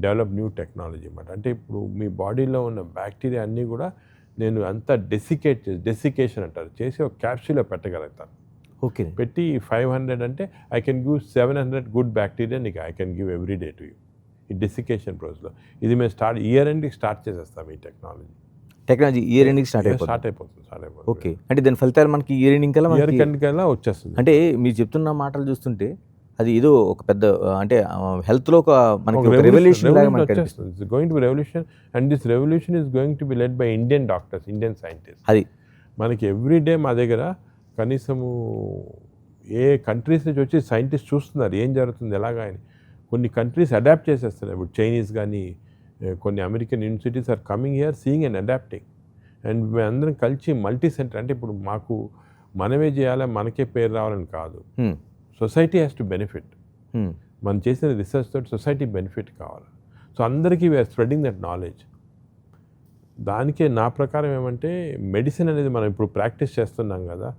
develop new technology అన్నమాట. అంటే ఇప్పుడు మీ బాడీలో ఉన్న బ్యాక్టీరియా అన్నీ కూడా నేను అంతా డెసికేషన్ అంటారు, చేసి ఒక క్యాప్సూల్లో పెట్టగలుగుతాను. ఓకే. పెట్టి 500 అంటే I can give 700 good bacteria నీకు I can give every day to you. ఈ డెసికేషన్ ప్రాసెస్లో ఇది మేము ఇయర్ ఎండ్కి స్టార్ట్ చేసేస్తాం ఈ టెక్నాలజీ ఇయర్ ఎండింగ్ స్టార్ట్ అయిపోతుంది. ఓకే. అంటే దాని ఫలితాలు మనకి ఇయర్ ఎండింగ్ కల్లా వచ్చేస్తుంది. అంటే మీరు చెప్తున్న మాటలు చూస్తుంటే అది ఏదో ఒక పెద్ద అంటే హెల్త్లో మనకి రెవల్యూషన్ లాగా మనకి అనిపిస్తుంది. It's going to be revolution, and this revolution is going to be led by Indian doctors, Indian scientist. అది మనకి ఎవ్రీ డే మా దగ్గర కనీసము ఏ కంట్రీస్ నుంచి వచ్చి సైంటిస్ట్ చూస్తున్నారు ఏం జరుగుతుంది ఎలాగా అని. కొన్ని కంట్రీస్ అడాప్ట్ చేసేస్తున్నాయి. ఇప్పుడు చైనీస్ కానీ కొన్ని American universities are coming here seeing and adapting. And మేమందరం కలిసి మల్టీ సెంటర్, అంటే ఇప్పుడు మనమే చేయాలా, మనకే పేరు రావాలని కాదు, సొసైటీ హ్యాస్ టు బెనిఫిట్. మనం చేసిన రీసెర్చ్ తోటి సొసైటీ బెనిఫిట్ కావాలి. సో అందరికీ వీఆర్ స్ప్రెడింగ్ దట్ నాలెడ్జ్. దానికే నా ప్రకారం ఏమంటే మెడిసిన్ అనేది మనం ఇప్పుడు ప్రాక్టీస్ చేస్తున్నాం కదా,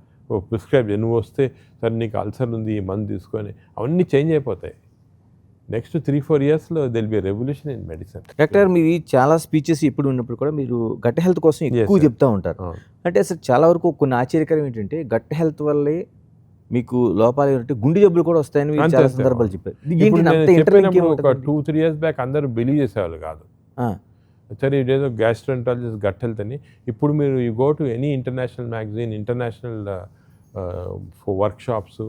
ప్రిస్క్రైబ్ నువ్వు వస్తే సరే నీకు అల్సర్ ఉంది ఈ మందు తీసుకొని, అవన్నీ చేంజ్ అయిపోతాయి. నెక్స్ట్ 3-4 ఇయర్స్లో they'll be revolution in medicine. Doctor మీరు చాలా స్పీచెస్ ఇప్పుడు ఉన్నప్పుడు కూడా మీరు గట్ హెల్త్ కోసం ఎక్కువ చెప్తూ ఉంటారు. అంటే అసలు చాలా వరకు కొన్ని ఆశ్చర్యకరం ఏంటంటే గట్ హెల్త్ వల్లే మీకు లోపాలు ఏంటంటే గుండె జబ్బులు కూడా వస్తాయని చాలా సందర్భాలు చెప్పారు. ఒక 2-3 ఇయర్స్ బ్యాక్ అందరూ బిలీవ్ చేసేవాళ్ళు కాదు, సరే ఇదేదో గ్యాస్ట్రోఎంట్రాలజిస్ట్ గట్ హెల్త్ అని. ఇప్పుడు మీరు you go to any international magazine, international workshops,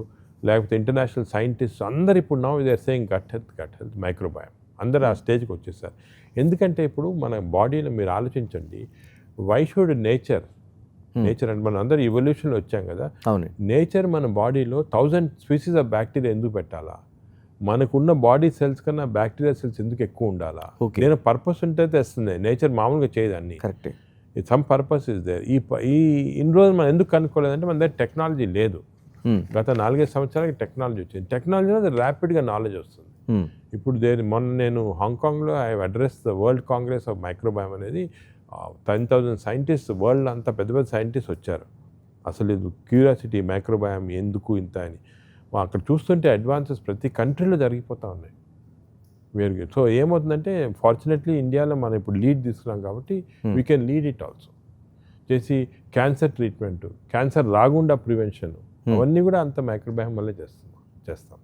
లేకపోతే ఇంటర్నేషనల్ సైంటిస్ట్ అందరు ఇప్పుడు now they are saying gut health microbiome. అందరు ఆ స్టేజ్కి వచ్చేసారు. ఎందుకంటే ఇప్పుడు మన బాడీలో మీరు ఆలోచించండి, వై షుడ్ నేచర్ అంటే మనం అందరూ ఎవల్యూషన్లో వచ్చాం కదా, నేచర్ మన బాడీలో 1000 స్పీసీస్ ఆఫ్ బ్యాక్టీరియా ఎందుకు పెట్టాలా, మనకున్న బాడీ సెల్స్ కన్నా బ్యాక్టీరియా సెల్స్ ఎందుకు ఎక్కువ ఉండాలా? నేను పర్పస్ ఉంటే తెస్తుంది, నేచర్ మామూలుగా చేయదాన్ని. Correct, some purpose is there. ఇన్ని రోజులు మనం ఎందుకు కనుక్కోలేదంటే మన దగ్గర టెక్నాలజీ లేదు. గత 4-5 సంవత్సరాలకి టెక్నాలజీ వచ్చింది. టెక్నాలజీలో అది ర్యాపిడ్గా నాలెడ్జ్ వస్తుంది. ఇప్పుడు మొన్న నేను హాంకాంగ్లో I address the world congress of microbiome అనేది 10,000 సైంటిస్ట్, వరల్డ్ అంతా పెద్ద పెద్ద సైంటిస్ట్ వచ్చారు. అసలు ఇది క్యూరియాసిటీ మైక్రోబయామ్ ఎందుకు ఇంత అని అక్కడ చూస్తుంటే అడ్వాన్సెస్ ప్రతి కంట్రీలో జరిగిపోతూ ఉన్నాయి వేరుగా. సో ఏమవుతుందంటే ఫార్చునేట్లీ ఇండియాలో మనం ఇప్పుడు లీడ్ తీసుకున్నాం కాబట్టి we can lead it also. చేసి క్యాన్సర్ ట్రీట్మెంట్, క్యాన్సర్ రాకుండా ప్రివెన్షన్, అవన్నీ కూడా అంత మైక్రోబయామ్ వల్లే చేస్తాం.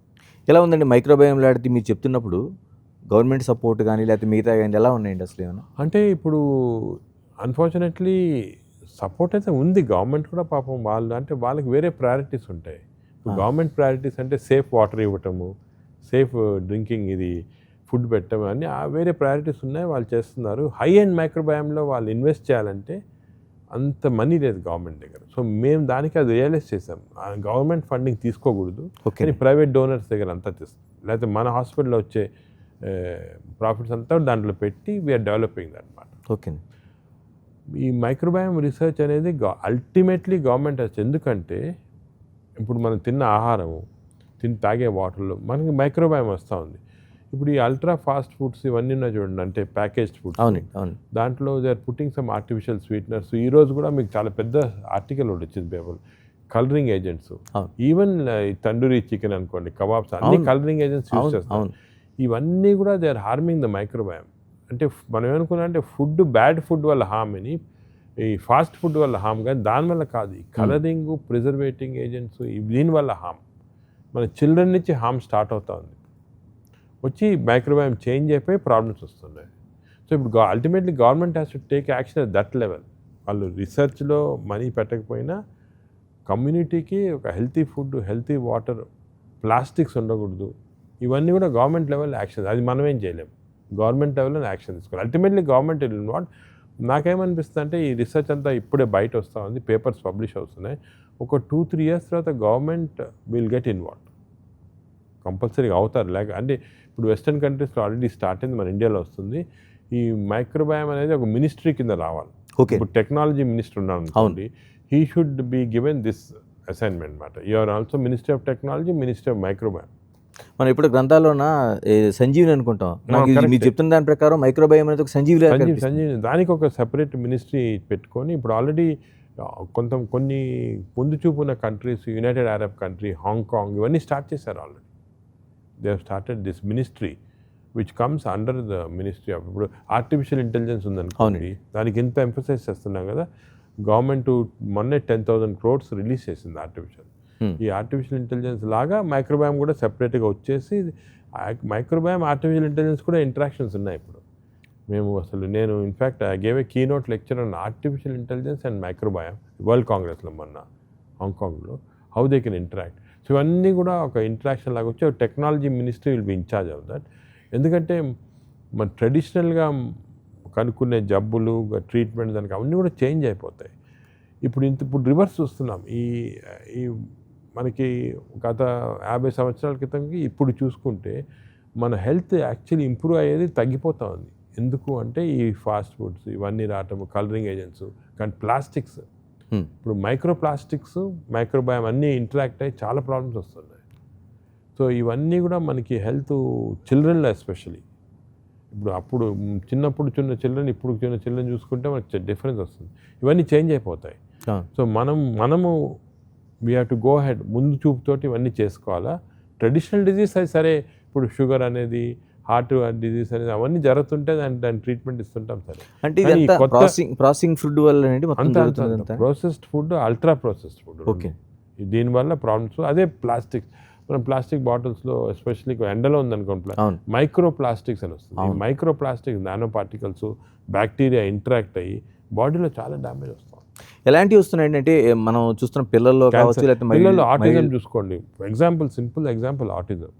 ఎలా ఉందండి మైక్రోబయామ్ లాంటి మీరు చెప్తున్నప్పుడు గవర్నమెంట్ సపోర్ట్ కానీ లేకపోతే మిగతా కానీ ఎలా ఉన్నాయండి అసలు ఏమైనా? అంటే ఇప్పుడు అన్ఫార్చునేట్లీ సపోర్ట్ అయితే ఉంది, గవర్నమెంట్ కూడా పాపం వాళ్ళకి వేరే ప్రయారిటీస్ ఉంటాయి. గవర్నమెంట్ ప్రయారిటీస్ అంటే సేఫ్ వాటర్ ఇవ్వటము, సేఫ్ డ్రింకింగ్, ఇది ఫుడ్ పెట్టడం అని వేరే ప్రయారిటీస్ ఉన్నాయి, వాళ్ళు చేస్తున్నారు. హై ఎండ్ మైక్రోబయామ్లో వాళ్ళు ఇన్వెస్ట్ చేయాలంటే అంత మనీ లేదు గవర్నమెంట్ దగ్గర. సో మేము దానికి అది రియలైజ్ చేసాం, గవర్నమెంట్ ఫండింగ్ తీసుకోకూడదు, కానీ ప్రైవేట్ డోనర్స్ దగ్గర అంతా తీస్తాం. లేకపోతే మన హాస్పిటల్లో వచ్చే ప్రాఫిట్స్ అంతా దాంట్లో పెట్టి వీఆర్ డెవలపింగ్ అనమాట. ఓకే. ఈ మైక్రోబయామ్ రీసెర్చ్ అనేది అల్టిమేట్లీ గవర్నమెంట్ వచ్చి, ఎందుకంటే ఇప్పుడు మనం తిన్న ఆహారము, తాగే వాటర్లో మనకి మైక్రోబయామ్ వస్తూ ఉంది. ఇప్పుడు ఈ అల్ట్రా ఫాస్ట్ ఫుడ్స్ ఇవన్నీ ఉన్నాయి చూడండి, అంటే ప్యాకేజ్డ్ ఫుడ్స్, దాంట్లో they are putting some artificial sweeteners. ఈరోజు కూడా మీకు చాలా పెద్ద ఆర్టికల్ ఒకటి వచ్చింది paper, colouring agents. Even tandoori chicken అనుకోండి, కబాబ్స్, అన్ని కలరింగ్ ఏజెంట్స్ యూజ్ చేస్తాం. ఇవన్నీ కూడా they are harming the microbiome. అంటే మనం ఏమనుకున్నాం అంటే ఫుడ్, బ్యాడ్ ఫుడ్ వల్ల హామ్ అని, ఈ ఫాస్ట్ ఫుడ్ వల్ల హామ్, కానీ దానివల్ల కాదు. ఈ కలరింగ్, ప్రిజర్వేటింగ్ ఏజెంట్స్, దీనివల్ల హామ్. మన చిల్డ్రన్ నుంచి హామ్ స్టార్ట్ అవుతా ఉంది. వచ్చి మైక్రోబయామ్ చేంజ్ అయిపోయి ప్రాబ్లమ్స్ వస్తున్నాయి. సో ఇప్పుడు ultimately government has to take action at that level. వాళ్ళు రీసెర్చ్లో మనీ పెట్టకపోయినా కమ్యూనిటీకి ఒక healthy food, healthy water, plastics ఉండకూడదు, ఇవన్నీ కూడా గవర్నమెంట్ లెవెల్ యాక్షన్. అది మనం ఏం చేయలేము, గవర్నమెంట్ లెవెల్లో యాక్షన్ తీసుకోవాలి. Ultimately government will not. నాకేమనిపిస్తుంది అంటే ఈ రీసెర్చ్ అంతా ఇప్పుడే బయట వస్తూ ఉంది, పేపర్స్ పబ్లిష్ అవుతున్నాయి. ఒక 2-3 years తర్వాత గవర్నమెంట్ విల్ గెట్ ఇన్వాల్వ్, కంపల్సరీగా అవుతారు. లేక అంటే ఇప్పుడు వెస్టర్న్ కంట్రీస్లో ఆల్రెడీ స్టార్ట్ అయింది, మన ఇండియాలో వస్తుంది. ఈ మైక్రోబయామ్ అనేది ఒక మినిస్ట్రీ కింద రావాలి. ఇప్పుడు టెక్నాలజీ మినిస్టర్ ఉన్నాడు అనుకోండి, he should be given this assignment అనమాట. You are also ministry of technology, ministry of microbiome. మనం ఇప్పుడు గ్రంథాల్లోన సంజీవిని అనుకుంటాం, మీరు చెప్తున్న దాని ప్రకారం మైక్రోబయామ్ అనేది ఒక సంజీవి. దానికి ఒక సెపరేట్ మినిస్ట్రీ పెట్టుకొని ఇప్పుడు ఆల్రెడీ కొన్ని ముందు చూపున్న countries, united Arab country, Hong Kong, ఇవన్నీ స్టార్ట్ చేశారు already. They have started this ministry which comes under the ministry of. ఇప్పుడు ఆర్టిఫిషియల్ ఇంటెలిజెన్స్ ఉందనుకోండి, దానికి ఎంత ఎంఫసైజ్ చేస్తున్నాం కదా. గవర్నమెంట్ మొన్నే 10,000 crores రిలీజ్ చేసింది ఆర్టిఫిషియల్. ఈ ఆర్టిఫిషియల్ ఇంటెలిజెన్స్ లాగా మైక్రోబయామ్ కూడా సెపరేట్గా వచ్చేసి, మైక్రోబయామ్ ఆర్టిఫిషియల్ ఇంటెలిజెన్స్ కూడా ఇంటరాక్షన్స్ ఉన్నాయి ఇప్పుడు. నేను in fact I gave a keynote lecture on artificial intelligence and microbiome world కాంగ్రెస్లో మొన్న హాంకాంగ్లో, how they can interact. So ఇవన్నీ కూడా ఒక ఇంటరాక్షన్ లాగా వచ్చి technology ministry will be in charge of that. ఎందుకంటే మన ట్రెడిషనల్గా కనుక్కునే జబ్బులు, ట్రీట్మెంట్, దానికి అవన్నీ కూడా చేంజ్ అయిపోతాయి. ఇప్పుడు రివర్స్ చూస్తున్నాం. ఈ మనకి గత 50 సంవత్సరాల క్రితంకి ఇప్పుడు చూసుకుంటే మన హెల్త్ యాక్చువల్లీ ఇంప్రూవ్ అయ్యేది తగ్గిపోతూ ఉంది. ఎందుకు అంటే ఈ ఫాస్ట్ ఫుడ్స్ ఇవన్నీ రావటం, కలరింగ్ ఏజెంట్స్, కానీ ప్లాస్టిక్స్, ఇప్పుడు మైక్రో ప్లాస్టిక్స్, మైక్రోబయామ్ అన్నీ ఇంటరాక్ట్ అయ్యి చాలా ప్రాబ్లమ్స్ వస్తున్నాయి. సో ఇవన్నీ కూడా మనకి హెల్త్ చిల్డ్రన్లో ఎస్పెషలీ, అప్పుడు చిన్నప్పుడు చిన్న చిల్డ్రన్, ఇప్పుడు చిన్న చిల్డ్రన్ చూసుకుంటే మనకి డిఫరెన్స్ వస్తుంది. ఇవన్నీ చేంజ్ అయిపోతాయి. సో మనము we have to go head, ముందు చూపుతోటి ఇవన్నీ చేసుకోవాలా. ట్రెడిషనల్ డిజీజ్ అది సరే, ఇప్పుడు షుగర్ అనేది, హార్ట్ డిజీజ్ అనేది అవన్నీ జరుగుతుంటే దాని ట్రీట్మెంట్ ఇస్తుంటాం సరే. అంటే ప్రాసెసింగ్ ఫుడ్ వల్ల processed food, ultra processed food, okay, దీనివల్ల ప్రాబ్లమ్స్. అదే ప్లాస్టిక్స్, మనం ప్లాస్టిక్ బాటిల్స్లో ఎస్పెషల్లీ ఎండలో ఉందనుకోండి, మైక్రో ప్లాస్టిక్స్ అని వస్తుంది. ఈ micro plastics, nano particles, bacteria interact అయ్యి బాడీలో చాలా డ్యామేజ్ వస్తుంది. ఎలాంటివి వస్తున్నాయి అంటే మనం చూస్తున్న పిల్లల్లో కావచ్చు, పిల్లల్లో ఆటిజం చూసుకోండి. Simple example autism.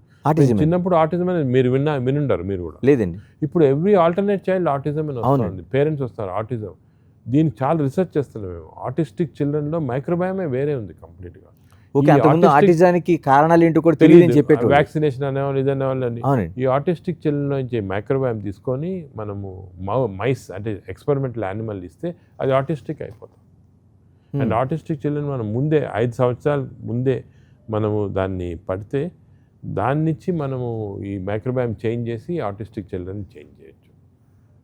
చిన్నప్పుడు ఆటిజం అనేది మీరు వినుంటారు మీరు కూడా. లేదండి, ఇప్పుడు ఎవ్రీ ఆల్టర్నేట్ చైల్డ్ ఆటిజం అని వస్తుంది. పేరెంట్స్ వస్తారు ఆటిజం. దీనికి చాలా రీసెర్చ్ చేస్తున్నాం మేము. ఆటిస్టిక్ చిల్డ్రన్లో మైక్రోబయామే వేరే ఉంది కంప్లీట్గా. ఆటిజానికి కారణాలు ఏంటో కూడా తెలియదు చెప్పేది. వ్యాక్సినేషన్ అనేవాళ్ళు, ఇది అనేవాళ్ళని. ఈ ఆటిస్టిక్ చిల్డ్రన్ నుంచి మైక్రోబయామ్ తీసుకొని మనము మైస్ అంటే ఎక్స్పెరిమెంటల్ యానిమల్ ఇస్తే అది ఆటిస్టిక్ అయిపోతుంది. అండ్ ఆటిస్టిక్ చిల్డ్రన్ మనం ముందే 5 సంవత్సరాల ముందే మనము దాన్ని పడితే దాని నుంచి మనము ఈ మైక్రోబయామ్ చేంజ్ చేసి ఆటిస్టిక్ చిల్డ్రన్ చేంజ్ చేయొచ్చు.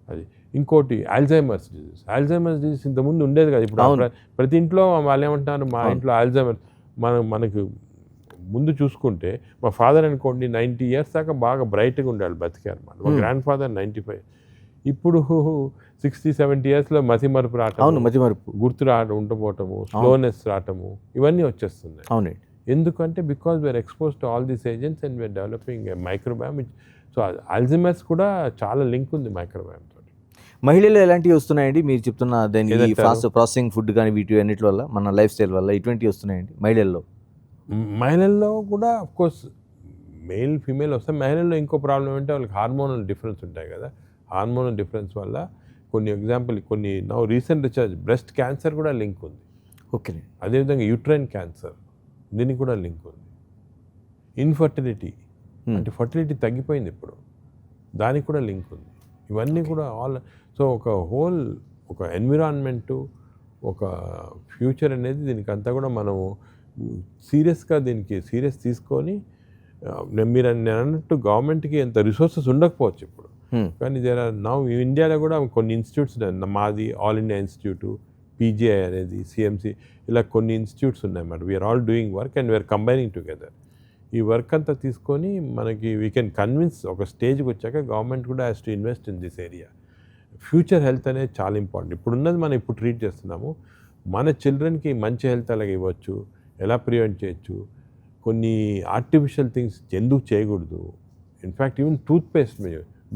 అది ఇంకోటి ఆల్జైమర్స్ డిజీజ్ ఇంతకుముందు ఉండేది కదా. ఇప్పుడు ప్రతి ఇంట్లో వాళ్ళు ఏమంటున్నారు, మా ఇంట్లో ఆల్జైమర్స్. మనకు ముందు చూసుకుంటే మా ఫాదర్ అనుకోండి 90 years దాకా బాగా బ్రైట్గా ఉండాలి, బతికారు. మా గ్రాండ్ ఫాదర్ 95. ఇప్పుడు 60-70 yearsలో మతిమరుపు రావటం, గుర్తు ఉండపోవటము, స్లోనెస్ రావటము, ఇవన్నీ వచ్చేస్తున్నాయి. అవునండి. ఎందుకంటే because we're expose to all these agents and we're developing microbiome. So Alzheimer's కూడా చాలా లింక్ ఉంది మైక్రోబయామ్ తోటి. మహిళలు ఎలాంటివి వస్తున్నాయండి మీరు చెప్తున్న దాన్ని ఫాస్ట్ ప్రాసెసింగ్ ఫుడ్ కానీ వీటి అన్నిటి వల్ల, మన లైఫ్ స్టైల్ వల్ల ఇటువంటివి వస్తున్నాయండి మహిళల్లో కూడా అఫ్కోర్స్ మేల్ ఫీమేల్ వస్తాయి. మహిళల్లో ఇంకో ప్రాబ్లం అంటే వాళ్ళకి హార్మోనల్ డిఫరెన్స్ ఉంటాయి కదా. హార్మోనల్ డిఫరెన్స్ వల్ల కొన్ని రీసెంట్ రీసెర్చ్ బ్రెస్ట్ క్యాన్సర్ కూడా లింక్ ఉంది. ఓకే. అదేవిధంగా యూట్రైన్ క్యాన్సర్, దీనికి కూడా లింక్ ఉంది. ఇన్ఫర్టిలిటీ అంటే ఫర్టిలిటీ తగ్గిపోయింది ఇప్పుడు, దానికి కూడా లింక్ ఉంది. ఇవన్నీ కూడా సో ఒక ఎన్విరాన్మెంటు, ఒక ఫ్యూచర్ అనేది దీనికంతా కూడా మనము దీనికి సీరియస్ తీసుకొని, నేను అన్నట్టు గవర్నమెంట్కి ఎంత రిసోర్సెస్ ఉండకపోవచ్చు ఇప్పుడు, కానీ ఇండియాలో కూడా కొన్ని ఇన్స్టిట్యూట్స్, మాది ఆల్ ఇండియా ఇన్స్టిట్యూట్, పీజీఐ అనేది, సిఎంసి, ఇలా కొన్ని ఇన్స్టిట్యూట్స్ ఉన్నాయన్నమాట. We're all doing work and we're combining together. ఈ వర్క్ అంతా తీసుకొని మనకి వీ కెన్ కన్విన్స్. ఒక స్టేజ్కి వచ్చాక గవర్నమెంట్ కూడా has to invest in this area. Future health అనేది చాలా ఇంపార్టెంట్. ఇప్పుడున్నది మనం ఇప్పుడు ట్రీట్ చేస్తున్నాము. మన చిల్డ్రన్కి మంచి హెల్త్ అలాగే ఇవ్వచ్చు, ఎలా ప్రివెంట్ చేయొచ్చు, కొన్ని ఆర్టిఫిషియల్ థింగ్స్ ఎందుకు చేయకూడదు, in fact even toothpaste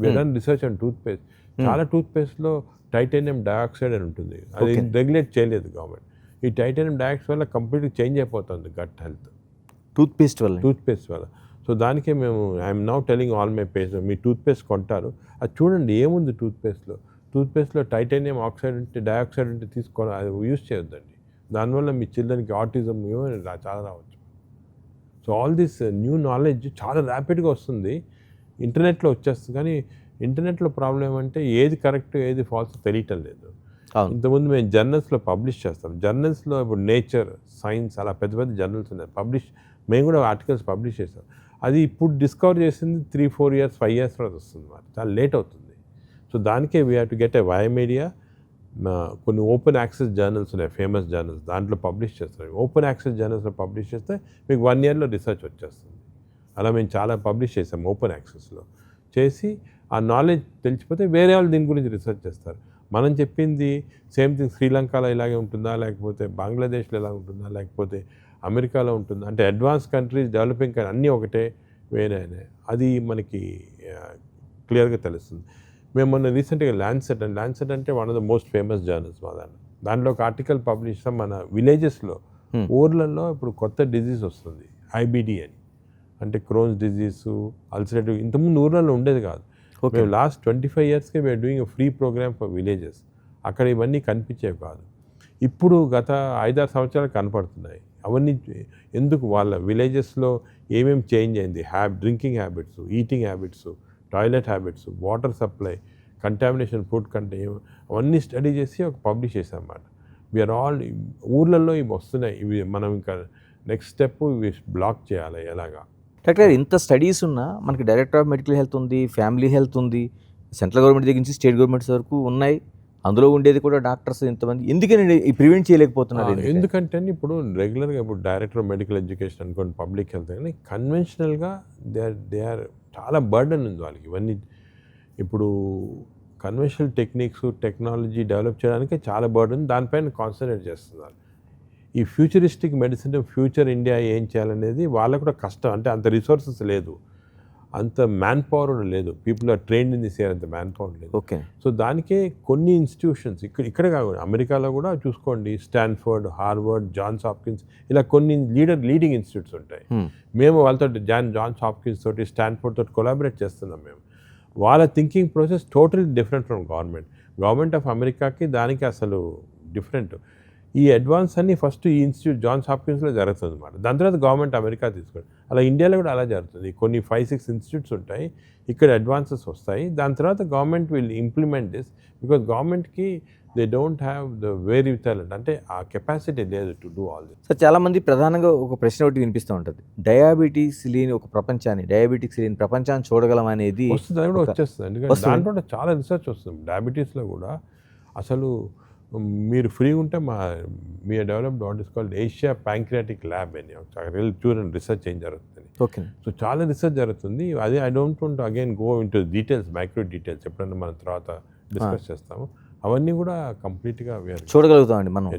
we run research and toothpaste. చాలా టూత్పేస్ట్లో టైటానియం డయాక్సైడ్ అని ఉంటుంది, అది రెగ్యులేట్ చేయలేదు గవర్నమెంట్. ఈ టైటానియం డయాక్సైడ్ వల్ల కంప్లీట్గా చేంజ్ అయిపోతుంది గట్ హెల్త్ టూత్పేస్ట్ వల్ల. సో దానికే మేము I'm now telling all my patients, me toothpaste కొంటారు, అది చూడండి ఏముంది టూత్పేస్ట్లో టైటానియం ఆక్సైడ్ ఉంటే డయాక్సైడ్ ఉంటే తీసుకోవాలి, అది యూజ్ చేయొద్దండి. దానివల్ల మీ చిల్డ్రన్కి ఆటిజం చాలా రావచ్చు. So all this new knowledge చాలా ర్యాపిడ్గా వస్తుంది, ఇంటర్నెట్లో వచ్చేస్తుంది. కానీ ఇంటర్నెట్లో ప్రాబ్లం ఏమంటే ఏది కరెక్ట్ ఏది ఫాల్స్ తెలియటం లేదు. ఇంతకుముందు మేము జర్నల్స్లో పబ్లిష్ చేస్తాం, జర్నల్స్లో ఇప్పుడు నేచర్, సైన్స్ అలా పెద్ద పెద్ద జర్నల్స్ ఉన్నాయి, మేము కూడా ఆర్టికల్స్ పబ్లిష్ చేస్తాం. అది ఇప్పుడు డిస్కవర్ చేసింది 3-4 years 5 years తర్వాత వస్తుంది, చాలా లేట్ అవుతుంది. సో దానికే we have to get a wide media. కొన్ని ఓపెన్ యాక్సెస్ జర్నల్స్ ఉన్నాయి, ఫేమస్ జర్నల్స్, దాంట్లో పబ్లిష్ చేస్తారు. ఓపెన్ యాక్సెస్ జర్నల్స్లో పబ్లిష్ చేస్తే మీకు 1 yearలో రీసెర్చ్ వచ్చేస్తుంది. అలా మేము చాలా పబ్లిష్ చేసాం ఓపెన్ యాక్సెస్లో చేసి, ఆ నాలెడ్జ్ తెలిసిపోతే వేరే వాళ్ళు దీని గురించి రీసెర్చ్ చేస్తారు. మనం చెప్పింది సేమ్ థింగ్ శ్రీలంకలో ఇలాగే ఉంటుందా, లేకపోతే బంగ్లాదేశ్లో ఎలా ఉంటుందా, లేకపోతే అమెరికాలో ఉంటుందా, అంటే అడ్వాన్స్ కంట్రీస్, డెవలపింగ్ కంట్రీ అన్నీ ఒకటే వేరే, అది మనకి క్లియర్గా తెలుస్తుంది. మేము మొన్న రీసెంట్గా ల్యాన్సెట్ అంటే one of the most famous journals మా దాంట్లో ఒక ఆర్టికల్ పబ్లిష్ చేస్తాం. మన విలేజెస్లో ఊర్లలో ఇప్పుడు కొత్త డిజీజ్ వస్తుంది, IBD అని, అంటే క్రోన్స్ డిజీజు, అల్సరేటివ్, ఇంతకుముందు ఊర్లలో ఉండేది కాదు. మేము లాస్ట్ 25 yearsకి we are doing a free program for villages. అక్కడ ఇవన్నీ కనిపించేవి కాదు, ఇప్పుడు గత 5-6 సంవత్సరాలు కనపడుతున్నాయి. అవన్నీ ఎందుకు, వాళ్ళ విలేజెస్లో ఏమేమి చేంజ్ అయింది, drinking habits, eating habits, toilet habits, water supply, contamination, food అవన్నీ స్టడీ చేసి ఒక పబ్లిష్ చేసాం అన్నమాట. వీఆర్ ఆల్ ఊర్లలో ఇవి వస్తున్నాయి, ఇవి మనం ఇంకా నెక్స్ట్ స్టెప్ ఇవి బ్లాక్ చేయాలి ఎలాగా. డాక్టర్ ఇంత స్టడీస్ ఉన్నా మనకి డైరెక్టర్ ఆఫ్ మెడికల్ హెల్త్ ఉంది, ఫ్యామిలీ హెల్త్ ఉంది, సెంట్రల్ గవర్నమెంట్ దగ్గర నుంచి స్టేట్ గవర్నమెంట్స్ వరకు ఉన్నాయి, అందులో ఉండేది కూడా డాక్టర్స్ ఇంతమంది. ఎందుకని ప్రివెంట్ చేయలేకపోతున్నారు? ఎందుకంటే ఇప్పుడు రెగ్యులర్గా ఇప్పుడు డైరెక్టర్ ఆఫ్ మెడికల్ ఎడ్యుకేషన్ అనుకోండి, పబ్లిక్ హెల్త్, కానీ కన్వెన్షనల్గా దే ఆర్ చాలా బర్డన్ ఉంది వాళ్ళకి. ఇవన్నీ ఇప్పుడు కన్వెన్షనల్ టెక్నిక్స్, టెక్నాలజీ డెవలప్ చేయడానికి చాలా బర్డన్, దానిపైన కాన్సన్ట్రేట్ చేస్తున్నారు. ఈ ఫ్యూచరిస్టిక్ మెడిసిన్, ఫ్యూచర్ ఇండియా ఏం చేయాలనేది వాళ్ళకు కూడా కష్టం, అంటే అంత రిసోర్సెస్ లేదు, అంత మ్యాన్ పవర్ లేదు, people are trained in this year, అంత మ్యాన్ పవర్ లేదు. ఓకే. సో దానికే కొన్ని ఇన్స్టిట్యూషన్స్ ఇక్కడ కాకుండా అమెరికాలో కూడా చూసుకోండి, స్టాన్ఫర్డ్, హార్వర్డ్, జాన్స్ హాప్కిన్స్, ఇలా కొన్ని లీడింగ్ ఇన్స్టిట్యూట్స్ ఉంటాయి. మేము వాళ్ళతో జాన్స్ హాప్కిన్స్ తోటి, స్టాన్ఫర్డ్ తోటి కొలాబరేట్ చేస్తున్నాం. మేము వాళ్ళ thinking process totally different from government of అమెరికాకి దానికి అసలు డిఫరెంట్. ఈ అడ్వాన్స్ అన్ని ఫస్ట్ ఈ ఇన్స్టిట్యూట్ జాన్స్ హాప్కిన్స్లో జరుగుతుంది అన్నమాట, దాని తర్వాత గవర్నమెంట్ అమెరికా తీసుకోండి. అలా ఇండియాలో కూడా అలా జరుగుతుంది, కొన్ని 5-6 ఇన్స్టిట్యూట్స్ ఉంటాయి, ఇక్కడ అడ్వాన్సెస్ వస్తాయి, దాని తర్వాత government will implement this, because గవర్నమెంట్కి they don't have the very talent, అంటే ఆ కెపాసిటీ లేదు to do all this. So చాలామంది ప్రధానంగా ఒక ప్రశ్న ఒకటి వినిపిస్తూ ఉంటుంది, డయాబెటీస్ లేని ప్రపంచాన్ని చూడగలం అనేది వస్తుంది, అది కూడా వచ్చేస్తుంది. ఎందుకంటే దాంట్లో కూడా చాలా రీసెర్చ్ వస్తుంది డయాబెటీస్లో కూడా. అసలు మీరు ఫ్రీ ఉంటే మీ developed what is called Asia pancreatic lab అని, చూడండి రీసెర్చ్ ఏం జరుగుతుంది. ఓకే. సో చాలా రీసెర్చ్ జరుగుతుంది, అదే I don't want again go into details, micro details, ఎప్పుడైనా మనం తర్వాత డిస్కస్ చేస్తాము. అవన్నీ కూడా కంప్లీట్గా చూడగలుగుతామండి మనం,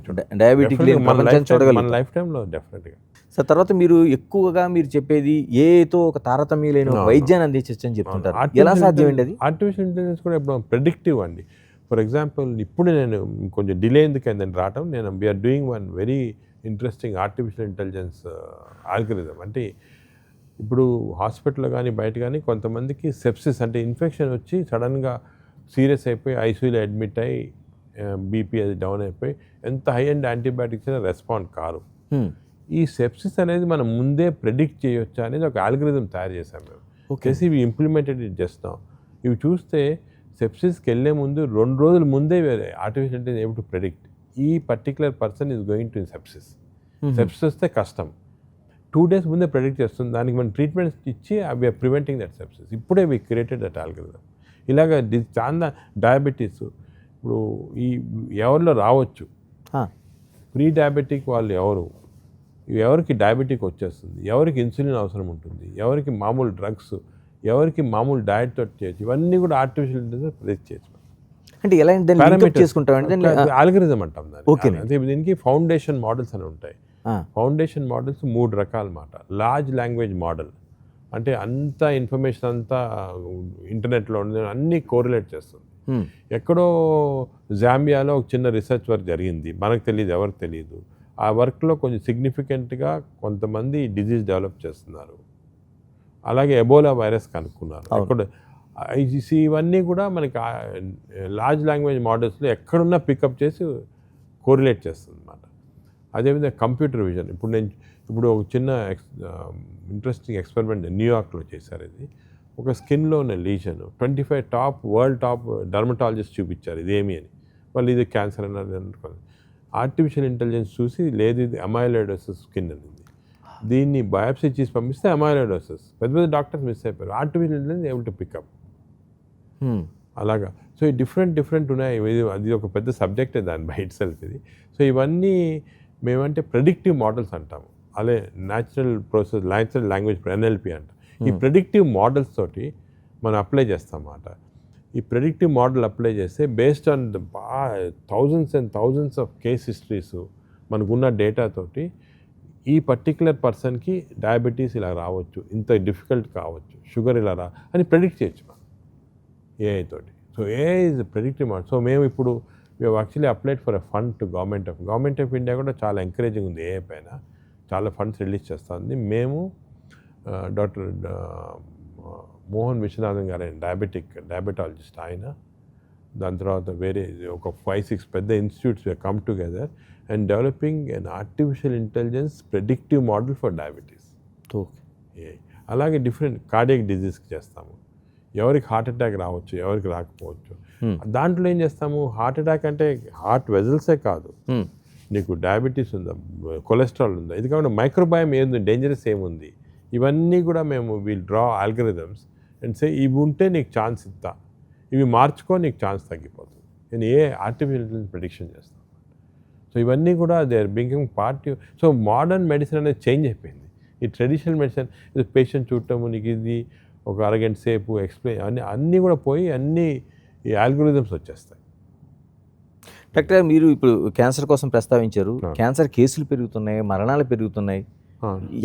డయాబెటిక్ మన లైఫ్ టైంలో డెఫినెట్గా. సో తర్వాత మీరు ఎక్కువగా మీరు చెప్పేది ఏతో ఒక తారతమ్యం లేని వైద్యాన్ని అందించవచ్చు అని చెప్తుంటారు, ఎలా సాధ్యమండి అది? ఆర్టిఫిషియల్ ఇంటెలిజెన్స్ కూడా ఇప్పుడు ప్రెడిక్టివ్ అండి. ఫర్ ఎగ్జాంపుల్ ఇప్పుడు నేను కొంచెం డిలే ఎందుకైందని రావటం, we're doing one very interesting artificial intelligence algorithm. అంటే ఇప్పుడు హాస్పిటల్లో కానీ బయట కానీ కొంతమందికి సెప్సిస్ అంటే ఇన్ఫెక్షన్ వచ్చి సడన్గా సీరియస్ అయిపోయి ఐసీయూలో అడ్మిట్ అయ్యి బీపీ అది డౌన్ అయిపోయి ఎంత హై అండ్ యాంటీబయాటిక్స్ అయినా రెస్పాండ్ కారు. ఈ సెప్సిస్ అనేది మనం ముందే ప్రెడిక్ట్ చేయొచ్చా అనేది ఒక ఆల్గరిథం తయారు చేసాం మేము. చేసి ఇవి ఇంప్లిమెంటెడ్ చేస్తాం. ఇవి చూస్తే సెప్సిస్కి వెళ్ళే ముందు 2 రోజుల ముందే artificial intelligence able to predict ఈ particular person is going to sepsis వస్తే కష్టం, 2 days ముందే ప్రెడిక్ట్ చేస్తుంది. దానికి మనం ట్రీట్మెంట్స్ ఇచ్చి వీఆర్ ప్రివెంటింగ్ దట్ సెప్సిస్. ఇప్పుడే వీ క్రియేటెడ్ దట్ ఆల్గరిథం. ఇలాగ చాలా డయాబెటీస్ ఇప్పుడు ఎవరిలో రావచ్చు, ప్రీ డయాబెటిక్ వాళ్ళు ఎవరికి డయాబెటిక్ వచ్చేస్తుంది, ఎవరికి ఇన్సులిన్ అవసరం ఉంటుంది, ఎవరికి మామూలు డ్రగ్స్, ఎవరికి మామూలు డయట్ తోటి చేయొచ్చు, ఇవన్నీ కూడా ఆర్టిఫిషియల్ ఇంటెలిజెన్స్ ప్రెడిక్ట్ చేయొచ్చు. అంటే ఎలా చేసుకుంటామంటే ఆల్గరిథం అంటాం దాన్ని. అంటే దీనికి ఫౌండేషన్ మోడల్స్ అని ఉంటాయి. ఫౌండేషన్ మోడల్స్ 3 రకాలు అన్నమాట. లార్జ్ లాంగ్వేజ్ మోడల్, అంటే అంత ఇన్ఫర్మేషన్ అంతా ఇంటర్నెట్లో ఉంది, అన్నీ కోరిలేట్ చేస్తుంది. ఎక్కడో జాంబియాలో ఒక చిన్న రీసెర్చ్ వర్క్ జరిగింది, మనకు తెలియదు, ఎవరికి తెలియదు. ఆ వర్క్లో కొంచెం సిగ్నిఫికెంట్గా కొంతమంది డిజీజ్ డెవలప్ చేస్తున్నారు. అలాగే ఎబోలా వైరస్ కనుక్కున్నారు. అక్కడ ఇవన్నీ కూడా మనకి లార్జ్ లాంగ్వేజ్ మోడల్స్లో ఎక్కడున్నా పికప్ చేసి కోరిలేట్ చేస్తుంది అన్నమాట. అదేవిధంగా కంప్యూటర్ విజన్. ఇప్పుడు ఒక చిన్న ఇంట్రెస్టింగ్ ఎక్స్పెరిమెంట్ న్యూయార్క్లో చేశారు. ఇది ఒక స్కిన్లో ఉన్న లీజన్ 25 వరల్డ్ టాప్ డర్మటాలజిస్ట్ చూపించారు ఇదేమి అని. వాళ్ళు ఇది క్యాన్సర్ అన్నది అనుకోండి. ఆర్టిఫిషియల్ ఇంటెలిజెన్స్ చూసి లేదు ఇది అమైలాయిడోసిస్ స్కిన్ అనేది, దీన్ని బయాప్సీ చేసి పంపిస్తే అమైలాయిడోసిస్, పెద్ద పెద్ద డాక్టర్స్ మిస్ అయిపోయారు. Artificial intelligence able to pick up అలాగా. సో ఈ డిఫరెంట్ ఉన్నాయి. అది ఒక పెద్ద సబ్జెక్టే దాని బై ఇట్ సెల్ఫ్ ఇది. సో ఇవన్నీ మేమంటే ప్రెడిక్టివ్ మోడల్స్ అంటాము, అదే న్యాచురల్ లాంగ్వేజ్ ఎన్ఎల్పి అంట. ఈ ప్రెడిక్టివ్ మోడల్స్ తోటి మనం అప్లై చేస్తాం అన్నమాట. ఈ ప్రెడిక్టివ్ మోడల్ అప్లై చేస్తే based on thousands and thousands of case histories మనకున్న డేటాతోటి ఈ పర్టిక్యులర్ పర్సన్కి డయాబెటీస్ ఇలా రావచ్చు, ఇంత డిఫికల్ట్ కావచ్చు, షుగర్ ఇలా అని ప్రెడిక్ట్ చేయొచ్చు మనం ఏఐ తోటి. So AI is predictive model. So మేము ఇప్పుడు actually applied for a fund to government of India కూడా చాలా ఎంకరేజింగ్ ఉంది ఏఐ పైన, చాలా ఫండ్స్ రిలీజ్ చేస్తుంది. మేము డాక్టర్ మోహన్ విశ్వనాథన్ గారు డయాబెటాలజిస్ట్ ఆయన, దాని తర్వాత వేరే ఒక 5-6 పెద్ద institutes come together and developing an artificial intelligence predictive model for diabetes. అలాగే డిఫరెంట్ కార్డియాక్ డిజీస్కి చేస్తాము. ఎవరికి హార్ట్ అటాక్ రావచ్చు, ఎవరికి రాకపోవచ్చు. దాంట్లో ఏం చేస్తాము, హార్ట్ అటాక్ అంటే హార్ట్ వెజల్సే కాదు, నీకు డయాబెటీస్ ఉందా, కొలెస్ట్రాల్ ఉందా, ఇది కాకుండా మైక్రోబయామ్ ఏముంది, డేంజరస్ ఏముంది, ఇవన్నీ కూడా మేము will draw algorithms and say ఇవి ఉంటే నీకు ఛాన్స్ ఇస్తా, ఇవి మార్చుకో నీకు ఛాన్స్ తగ్గిపోతుంది. నేను ఆర్టిఫిషియల్ ఇంటెలిజెన్స్ ప్రెడిక్షన్ చేస్తాను. సో ఇవన్నీ కూడా they are becoming part. So modern medicine అనేది చేంజ్ అయిపోయింది. ఈ ట్రెడిషనల్ మెడిసిన్ ఇది పేషెంట్ చూడటము, నీకు ఇది ఒక అరగంట సేపు ఎక్స్ప్లెయిన్ అన్నీ కూడా పోయి అన్నీ ఈ ఆల్గరిథమ్స్ వచ్చేస్తాయి. డాక్టర్ మీరు ఇప్పుడు క్యాన్సర్ కోసం ప్రస్తావించారు. క్యాన్సర్ కేసులు పెరుగుతున్నాయి, మరణాలు పెరుగుతున్నాయి,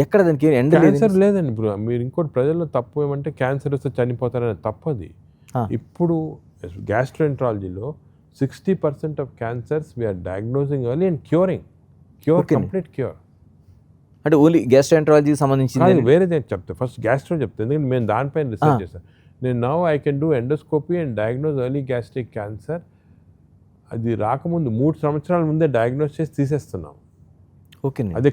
ఎక్కడ దానికి ఎండ్ క్యాన్సర్ లేదండి. ఇప్పుడు మీరు ఇంకోటి ప్రజల్లో తప్పు ఏమంటే క్యాన్సర్ వస్తే చనిపోతారనే తప్పది. ఇప్పుడు గ్యాస్ట్రోఎంట్రాలజీలో 60% of cancers we're diagnosing early and cure complete cure. అంటే ఓన్లీ గ్యాస్ట్రోఎంట్రాలజీకి సంబంధించి వేరేదే చెప్తాను. ఫస్ట్ గ్యాస్ట్రో చెప్తాను, ఎందుకంటే మేము దానిపైన రీసెర్చ్ చేస్తాను. నేను now I can do endoscopy and diagnose early gastric cancer. అది రాకముందు 3 సంవత్సరాల ముందే డయాగ్నోస్ చేసి తీసేస్తున్నాం. ఓకే. అదే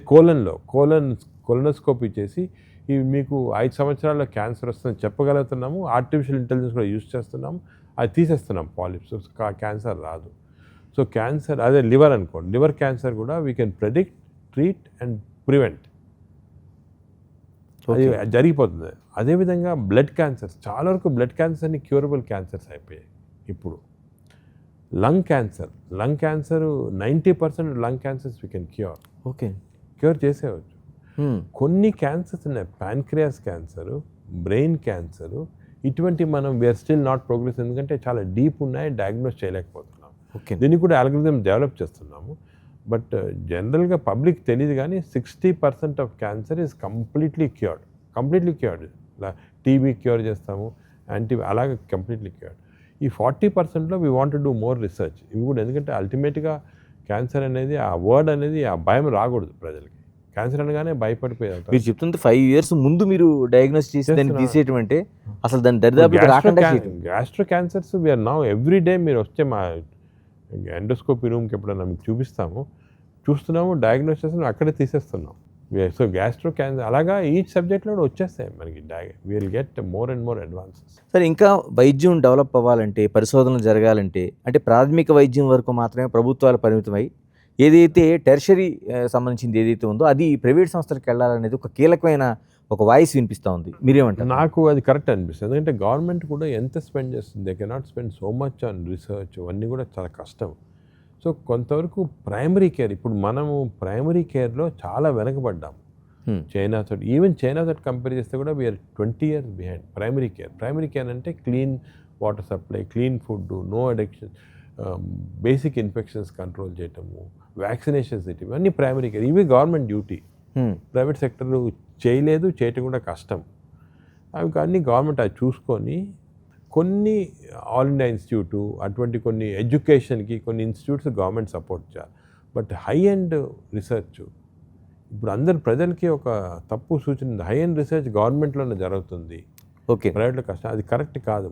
కొలనోస్కోపీ చేసి ఇవి మీకు 5 సంవత్సరాల్లో క్యాన్సర్ వస్తుందని చెప్పగలుగుతున్నాము. ఆర్టిఫిషియల్ ఇంటెలిజెన్స్ కూడా యూజ్ చేస్తున్నాము, అది తీసేస్తున్నాం పాలిప్స్, క్యాన్సర్ రాదు. సో క్యాన్సర్ అదే లివర్ అనుకోండి, లివర్ క్యాన్సర్ కూడా we can predict, treat and prevent, అది జరిగిపోతుంది. అదేవిధంగా బ్లడ్ క్యాన్సర్స్, చాలా వరకు బ్లడ్ క్యాన్సర్ అన్ని క్యూరబుల్ క్యాన్సర్స్ అయిపోయాయి. ఇప్పుడు lung cancer 90% lung cancers we can cure చేసేవచ్చు. కొన్ని క్యాన్సర్స్ ఉన్నాయి, ప్యాన్క్రియాస్ క్యాన్సరు, బ్రెయిన్ క్యాన్సరు, ఇటువంటి మనం వీఆర్ స్టిల్ నాట్ ప్రోగ్రెస్, ఎందుకంటే చాలా డీప్ ఉన్నాయి, డయాగ్నోస్ చేయలేకపోతున్నాం. దీన్ని కూడా అల్గోరిథం డెవలప్ చేస్తున్నాము. బట్ జనరల్గా పబ్లిక్ తెలియదు కానీ 60% of cancer is completely cured. TB cure చేస్తాము, అలాగే కంప్లీట్లీ క్యూర్డ్. ఈ 40%లో we want to do more research. ఇవి కూడా ఎందుకంటే అల్టిమేట్గా క్యాన్సర్ అనేది ఆ వర్డ్ అనేది ఆ భయం రాకూడదు ప్రజలకి. క్యాన్సర్ అనగానే భయపడిపోయారు. మీరు చెప్తుంది 5 years ముందు మీరు డయాగ్నోస్ చేసి దాన్ని తీసేయటం అంటే అసలు దాని దరిదాపులకు రాకుండా gastro cancers we're now every day. మీరు వస్తే మా ఎండోస్కోపీ రూమ్కి ఎప్పుడన్నా మీకు చూస్తున్నాము, డయాగ్నోస్ చేస్తున్నాము, అక్కడే తీసేస్తున్నాం. సో గ్యాస్ట్రో క్యాన్సర్ అలాగా ఈచ్ సబ్జెక్ట్లో కూడా వచ్చేస్తాయి మనకి. Will get more and more advances. సరే, ఇంకా వైద్యం డెవలప్ అవ్వాలంటే, పరిశోధనలు జరగాలంటే, అంటే ప్రాథమిక వైద్యం వరకు మాత్రమే ప్రభుత్వాలు పరిమితమై ఏదైతే టెర్షరీ సంబంధించింది ఏదైతే ఉందో అది ప్రైవేట్ సంస్థలకు వెళ్ళాలనేది ఒక కీలకమైన ఒక వాయిస్ వినిపిస్తూ ఉంది. మీరేమంటారు? నాకు అది కరెక్ట్ అనిపిస్తుంది. ఎందుకంటే గవర్నమెంట్ కూడా ఎంత స్పెండ్ చేస్తుంది, they cannot spend so much on research, అవన్నీ కూడా చాలా కష్టం. సో కొంతవరకు ప్రైమరీ కేర్, ఇప్పుడు మనము ప్రైమరీ కేర్లో చాలా వెనకబడ్డాము చైనాతో. ఈవెన్ చైనాతో కంపేర్ చేస్తే కూడా we are 20 years behind primary care అంటే clean water supply, clean food, no addiction, basic infections control చేయటము, వ్యాక్సినేషన్స్ ఇవన్నీ ప్రైమరీ కేర్. ఇవి గవర్నమెంట్ డ్యూటీ. ప్రైవేట్ సెక్టర్ చేయలేదు, చేయటం కూడా కష్టం. అవి అన్ని గవర్నమెంట్ అది చూసుకొని కొన్ని ఆల్ ఇండియా ఇన్స్టిట్యూటు అటువంటి కొన్ని ఎడ్యుకేషన్కి కొన్ని ఇన్స్టిట్యూట్స్ గవర్నమెంట్ సపోర్ట్ చేయాలి. బట్ హై ఎండ్ రీసెర్చ్ ఇప్పుడు అందరు ప్రజలకి ఒక తప్పు సూచన ఉంది, హై ఎండ్ రీసెర్చ్ గవర్నమెంట్లోనే జరుగుతుంది, ఓకే, ప్రైవేట్లో కష్టం. అది కరెక్ట్ కాదు.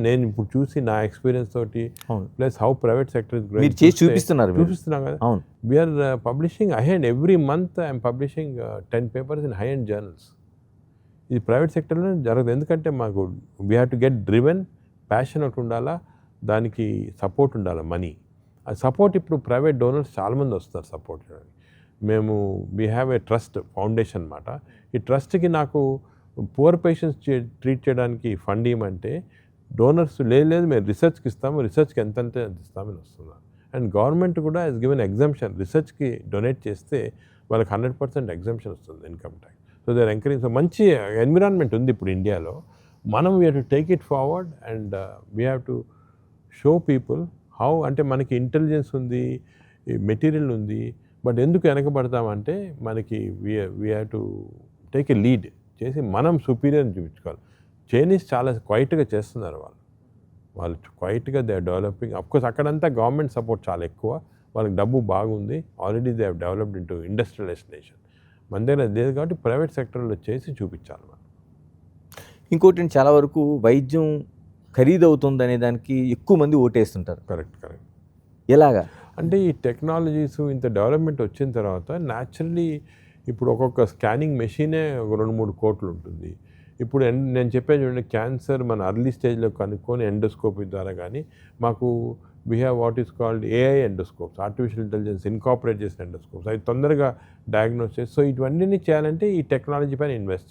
నేను ఇప్పుడు చూసి నా ఎక్స్పీరియన్స్ తోటి ప్లస్ హౌ ప్రైవేట్ సెక్టర్ మీరు చేసి చూపిస్తున్నాం కదా. అవును, we're publishing high end every month. I'm publishing 10 papers in high end journals. ఇది ప్రైవేట్ సెక్టర్లో జరగదు. ఎందుకంటే మాకు we have to get driven, passion ఒకటి ఉండాలా, దానికి సపోర్ట్ ఉండాలి, మనీ. ఆ సపోర్ట్ ఇప్పుడు ప్రైవేట్ డోనర్స్ చాలామంది వస్తారు సపోర్ట్ చేయడానికి. మేము we have a trust foundation అన్నమాట. ఈ ట్రస్ట్కి నాకు పువర్ పేషెంట్స్ ట్రీట్ చేయడానికి ఫండ్ ఇవ్వమంటే డోనర్స్ లేదు మేము రీసెర్చ్కి ఇస్తాము, రీసెర్చ్కి ఎంత ఇస్తామని వస్తున్నారు. అండ్ గవర్నమెంట్ కూడా హెస్ గివెన్ ఎగ్జామ్షన్, రీసెర్చ్కి డొనేట్ చేస్తే వాళ్ళకి 100% ఎగ్జామ్షన్ వస్తుంది income tax. So they are encourage. So మంచి ఎన్విరాన్మెంట్ ఉంది ఇప్పుడు ఇండియాలో. మనం we have to take it forward and we have to show people how. అంటే మనకి ఇంటెలిజెన్స్ ఉంది, మెటీరియల్ ఉంది, బట్ ఎందుకు వెనకబడతామంటే మనకి we have to take a lead చేసి మనం సుపీరియర్ని చూపించుకోవాలి. చైనీస్ చాలా క్వైట్గా చేస్తున్నారు. వాళ్ళు క్వైట్గా దే ఆర్ డెవలపింగ్. అఫ్కోర్స్ అక్కడంతా గవర్నమెంట్ సపోర్ట్ చాలా ఎక్కువ, వాళ్ళకి డబ్బు బాగుంది, already they have developed into industrialised nation. మన దగ్గర లేదు కాబట్టి ప్రైవేట్ సెక్టర్లో చేసి చూపించాలి మనం. ఇంకోటి చాలా వరకు వైద్యం ఖరీదు అవుతుంది అనే దానికి ఎక్కువ మంది ఓటేస్తుంటారు. కరెక్ట్. ఎలాగా అంటే ఈ టెక్నాలజీస్ ఇంత డెవలప్మెంట్ వచ్చిన తర్వాత న్యాచురలీ ఇప్పుడు ఒక్కొక్క స్కానింగ్ మెషీనే ఒక 2-3 కోట్లు ఉంటుంది. ఇప్పుడు నేను చెప్పేది చూడండి, క్యాన్సర్ మన అర్లీ స్టేజ్లో కనుక్కొని ఎండోస్కోపీ ద్వారా కానీ మాకు we have what is called AI endoscopes, artificial intelligence incorporate చేసిన ఎండోస్కోప్స్. అవి తొందరగా డయాగ్నోస్ చేసి. సో ఇవన్నీ చేయాలంటే ఈ టెక్నాలజీ పైన ఇన్వెస్ట్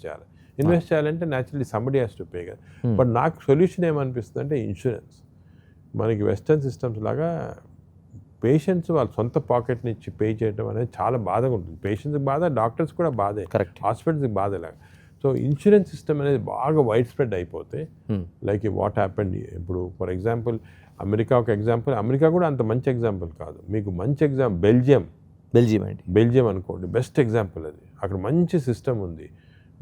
చేయాలంటే naturally somebody has to pay కదా. బట్ నాకు సొల్యూషన్ ఏమనిపిస్తుంది అంటే ఇన్సూరెన్స్. మనకి వెస్టర్న్ సిస్టమ్స్ లాగా పేషెంట్స్ వాళ్ళ సొంత పాకెట్ నుంచి పే చేయడం అనేది చాలా బాధగా ఉంటుంది. పేషెంట్స్కి బాధ, డాక్టర్స్ కూడా బాధే, కరెక్ట్, హాస్పిటల్స్కి బాధలాగా. సో ఇన్సూరెన్స్ సిస్టమ్ అనేది బాగా వైడ్ స్ప్రెడ్ అయిపోతే లైక్ వాట్ హ్యాపెండ్. ఇప్పుడు ఫర్ ఎగ్జాంపుల్ అమెరికా ఒక ఎగ్జాంపుల్. అమెరికా కూడా అంత మంచి ఎగ్జాంపుల్ కాదు. మీకు మంచి ఎగ్జాంపుల్ బెల్జియం అనుకోండి, బెస్ట్ ఎగ్జాంపుల్ అది. అక్కడ మంచి సిస్టమ్ ఉంది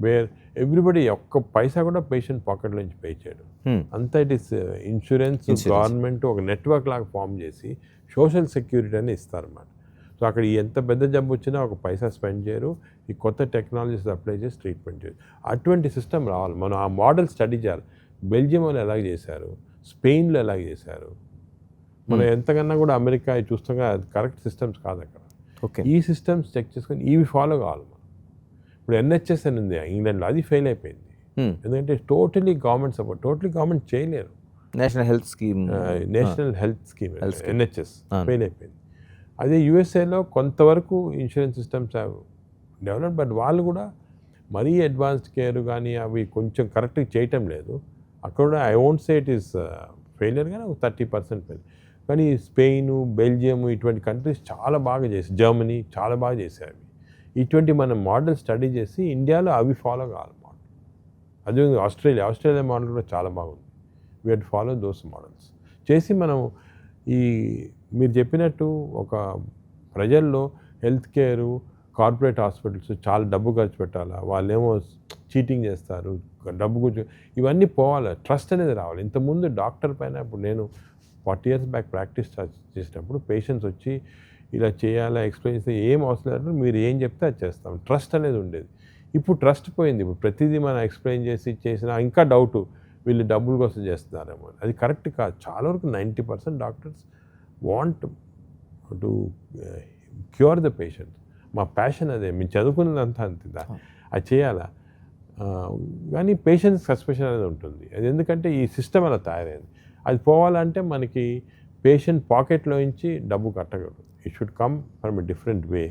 వేర్ ఎవ్రీబడి ఒక్క పైసా కూడా పేషెంట్ పాకెట్లో నుంచి పే చేయడం. అంతా ఇట్ ఈస్ ఇన్సూరెన్స్. గవర్నమెంట్ ఒక నెట్వర్క్ లాగా ఫామ్ చేసి సోషల్ సెక్యూరిటీ అని ఇస్తారన్నమాట. సో అక్కడ ఎంత పెద్ద జబ్బు వచ్చినా ఒక పైసా స్పెండ్ చేయరు. ఈ కొత్త టెక్నాలజీస్ అప్లై చేసి ట్రీట్మెంట్ చేయరు. అటువంటి సిస్టమ్ రావాలి. మనం ఆ మోడల్ స్టడీ చేయాలి. బెల్జియంలో ఎలాగ చేశారు, స్పెయిన్లో ఎలాగ చేశారు. మనం ఎంతకన్నా కూడా అమెరికా చూస్తాం, అది కరెక్ట్ సిస్టమ్స్ కాదు అక్కడ. ఓకే, ఈ సిస్టమ్స్ చెక్ చేసుకొని ఇవి ఫాలో కావాలి మనం. ఇప్పుడు NHS అని ఉంది ఇంగ్లాండ్లో, అది ఫెయిల్ అయిపోయింది. ఎందుకంటే totally government support, totally government చేయలేరు. National health scheme NHS fail అయిపోయింది. అదే యూఎస్ఏలో కొంతవరకు ఇన్సూరెన్స్ సిస్టమ్స్ డెవలప్, బట్ వాళ్ళు కూడా మరీ అడ్వాన్స్డ్ కేర్ కానీ అవి కొంచెం కరెక్ట్గా చేయటం లేదు. అక్కడ కూడా I won't say it is failure, కానీ ఒక 30% ఫెయిల్. కానీ స్పెయిన్, బెల్జియం ఇటువంటి కంట్రీస్ చాలా బాగా చేసి, జర్మనీ చాలా బాగా చేశారు. ఇటువంటి మనం మోడల్ స్టడీ చేసి ఇండియాలో అవి ఫాలో కావాలి మోడల్. అదే ఆస్ట్రేలియా మోడల్ కూడా చాలా బాగుంది. We have to follow those models చేసి మనం ఈ మీరు చెప్పినట్టు ఒక ప్రజల్లో హెల్త్ కేరు, కార్పొరేట్ హాస్పిటల్స్ చాలా డబ్బు ఖర్చు పెట్టాలా, వాళ్ళేమో చీటింగ్ చేస్తారు, డబ్బు గురించి ఇవన్నీ పోవాలి, ట్రస్ట్ అనేది రావాలి. ఇంతకుముందు డాక్టర్ పైన ఇప్పుడు నేను 40 years బ్యాక్ ప్రాక్టీస్ చేసినప్పుడు పేషెంట్స్ వచ్చి ఇలా చేయాలా ఎక్స్ప్లెయిన్ చేస్తే ఏం అవసరం లేదు, మీరు ఏం చెప్తే అది చేస్తాం, ట్రస్ట్ అనేది ఉండేది. ఇప్పుడు ట్రస్ట్ పోయింది. ఇప్పుడు ప్రతిదీ మనం ఎక్స్ప్లెయిన్ చేసినా ఇంకా డౌటు, వీళ్ళు డబ్బుల కోసం చేస్తున్నారేమో. అది కరెక్ట్ కాదు. చాలా వరకు 90% doctors want to cure the patient. మా ప్యాషన్ అదే, మేము చదువుకున్నదంతా అంతే, అది చేయాలా. కానీ పేషెంట్స్ సస్పెషన్ అనేది ఉంటుంది. అది ఎందుకంటే ఈ సిస్టమ్ అలా తయారైంది. అది పోవాలంటే మనకి పేషెంట్ పాకెట్లో నుంచి డబ్బు కట్టగలరు. It should come from a different way.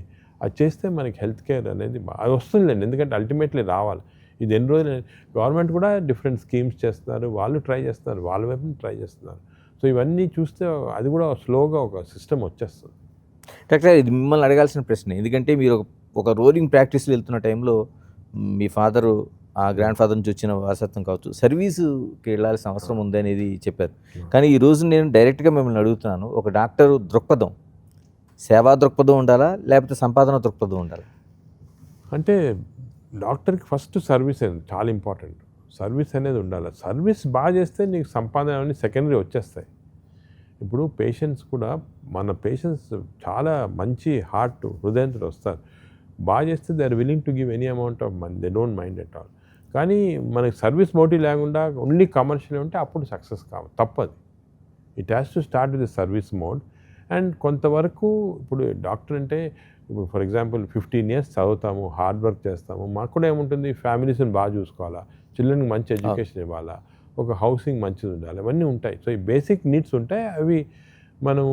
అది చేస్తే మనకి హెల్త్ కేర్ అనేది అది వస్తుందండి. ఎందుకంటే అల్టిమేట్లీ రావాలి. ఇది ఎన్ని రోజులు గవర్నమెంట్ కూడా డిఫరెంట్ స్కీమ్స్ చేస్తున్నారు, వాళ్ళు ట్రై చేస్తున్నారు, వాళ్ళ వైపు ట్రై చేస్తున్నారు. సో ఇవన్నీ చూస్తే అది కూడా స్లోగా ఒక సిస్టమ్ వచ్చేస్తుంది. డాక్టర్, ఇది మిమ్మల్ని అడగాల్సిన ప్రశ్న. ఎందుకంటే మీరు ఒక రోలింగ్ ప్రాక్టీస్లో వెళ్తున్న టైంలో మీ ఫాదరు, ఆ గ్రాండ్ ఫాదర్ నుంచి వచ్చిన వారసత్వం కావచ్చు, సర్వీసుకి వెళ్ళాల్సిన అవసరం ఉందనేది చెప్పారు. కానీ ఈరోజు నేను డైరెక్ట్గా మిమ్మల్ని అడుగుతున్నాను, ఒక డాక్టర్ దృక్పథం సేవా దృక్పథం ఉండాలా లేకపోతే సంపాదన దృక్పథం ఉండాలా? అంటే డాక్టర్కి ఫస్ట్ సర్వీస్ చాలా ఇంపార్టెంట్. సర్వీస్ అనేది ఉండాలి. సర్వీస్ బాగా చేస్తే నీకు సంపాదన అన్నీ సెకండరీ వచ్చేస్తాయి. ఇప్పుడు పేషెంట్స్ కూడా మన పేషెంట్స్ చాలా మంచి హృదయంతో వస్తారు. బాగా చేస్తే they are willing to give any amount of money, they don't mind at all. కానీ మనకి సర్వీస్ మోటివ్ లేకుండా ఓన్లీ కమర్షియల్ ఉంటే అప్పుడు సక్సెస్ కావాలి, తప్పదు. It has to start with the service mode. And కొంతవరకు ఇప్పుడు డాక్టర్ అంటే ఇప్పుడు ఫర్ ఎగ్జాంపుల్ 15 years చదువుతాము, హార్డ్ వర్క్ చేస్తాము. మాకు కూడా ఏముంటుంది, ఫ్యామిలీస్ని బాగా చూసుకోవాలా, చిల్డ్రన్కి మంచి ఎడ్యుకేషన్ ఇవ్వాలా, ఒక హౌసింగ్ మంచిది ఉండాలి, అవన్నీ ఉంటాయి. సో ఈ బేసిక్ నీడ్స్ ఉంటాయి, అవి మనం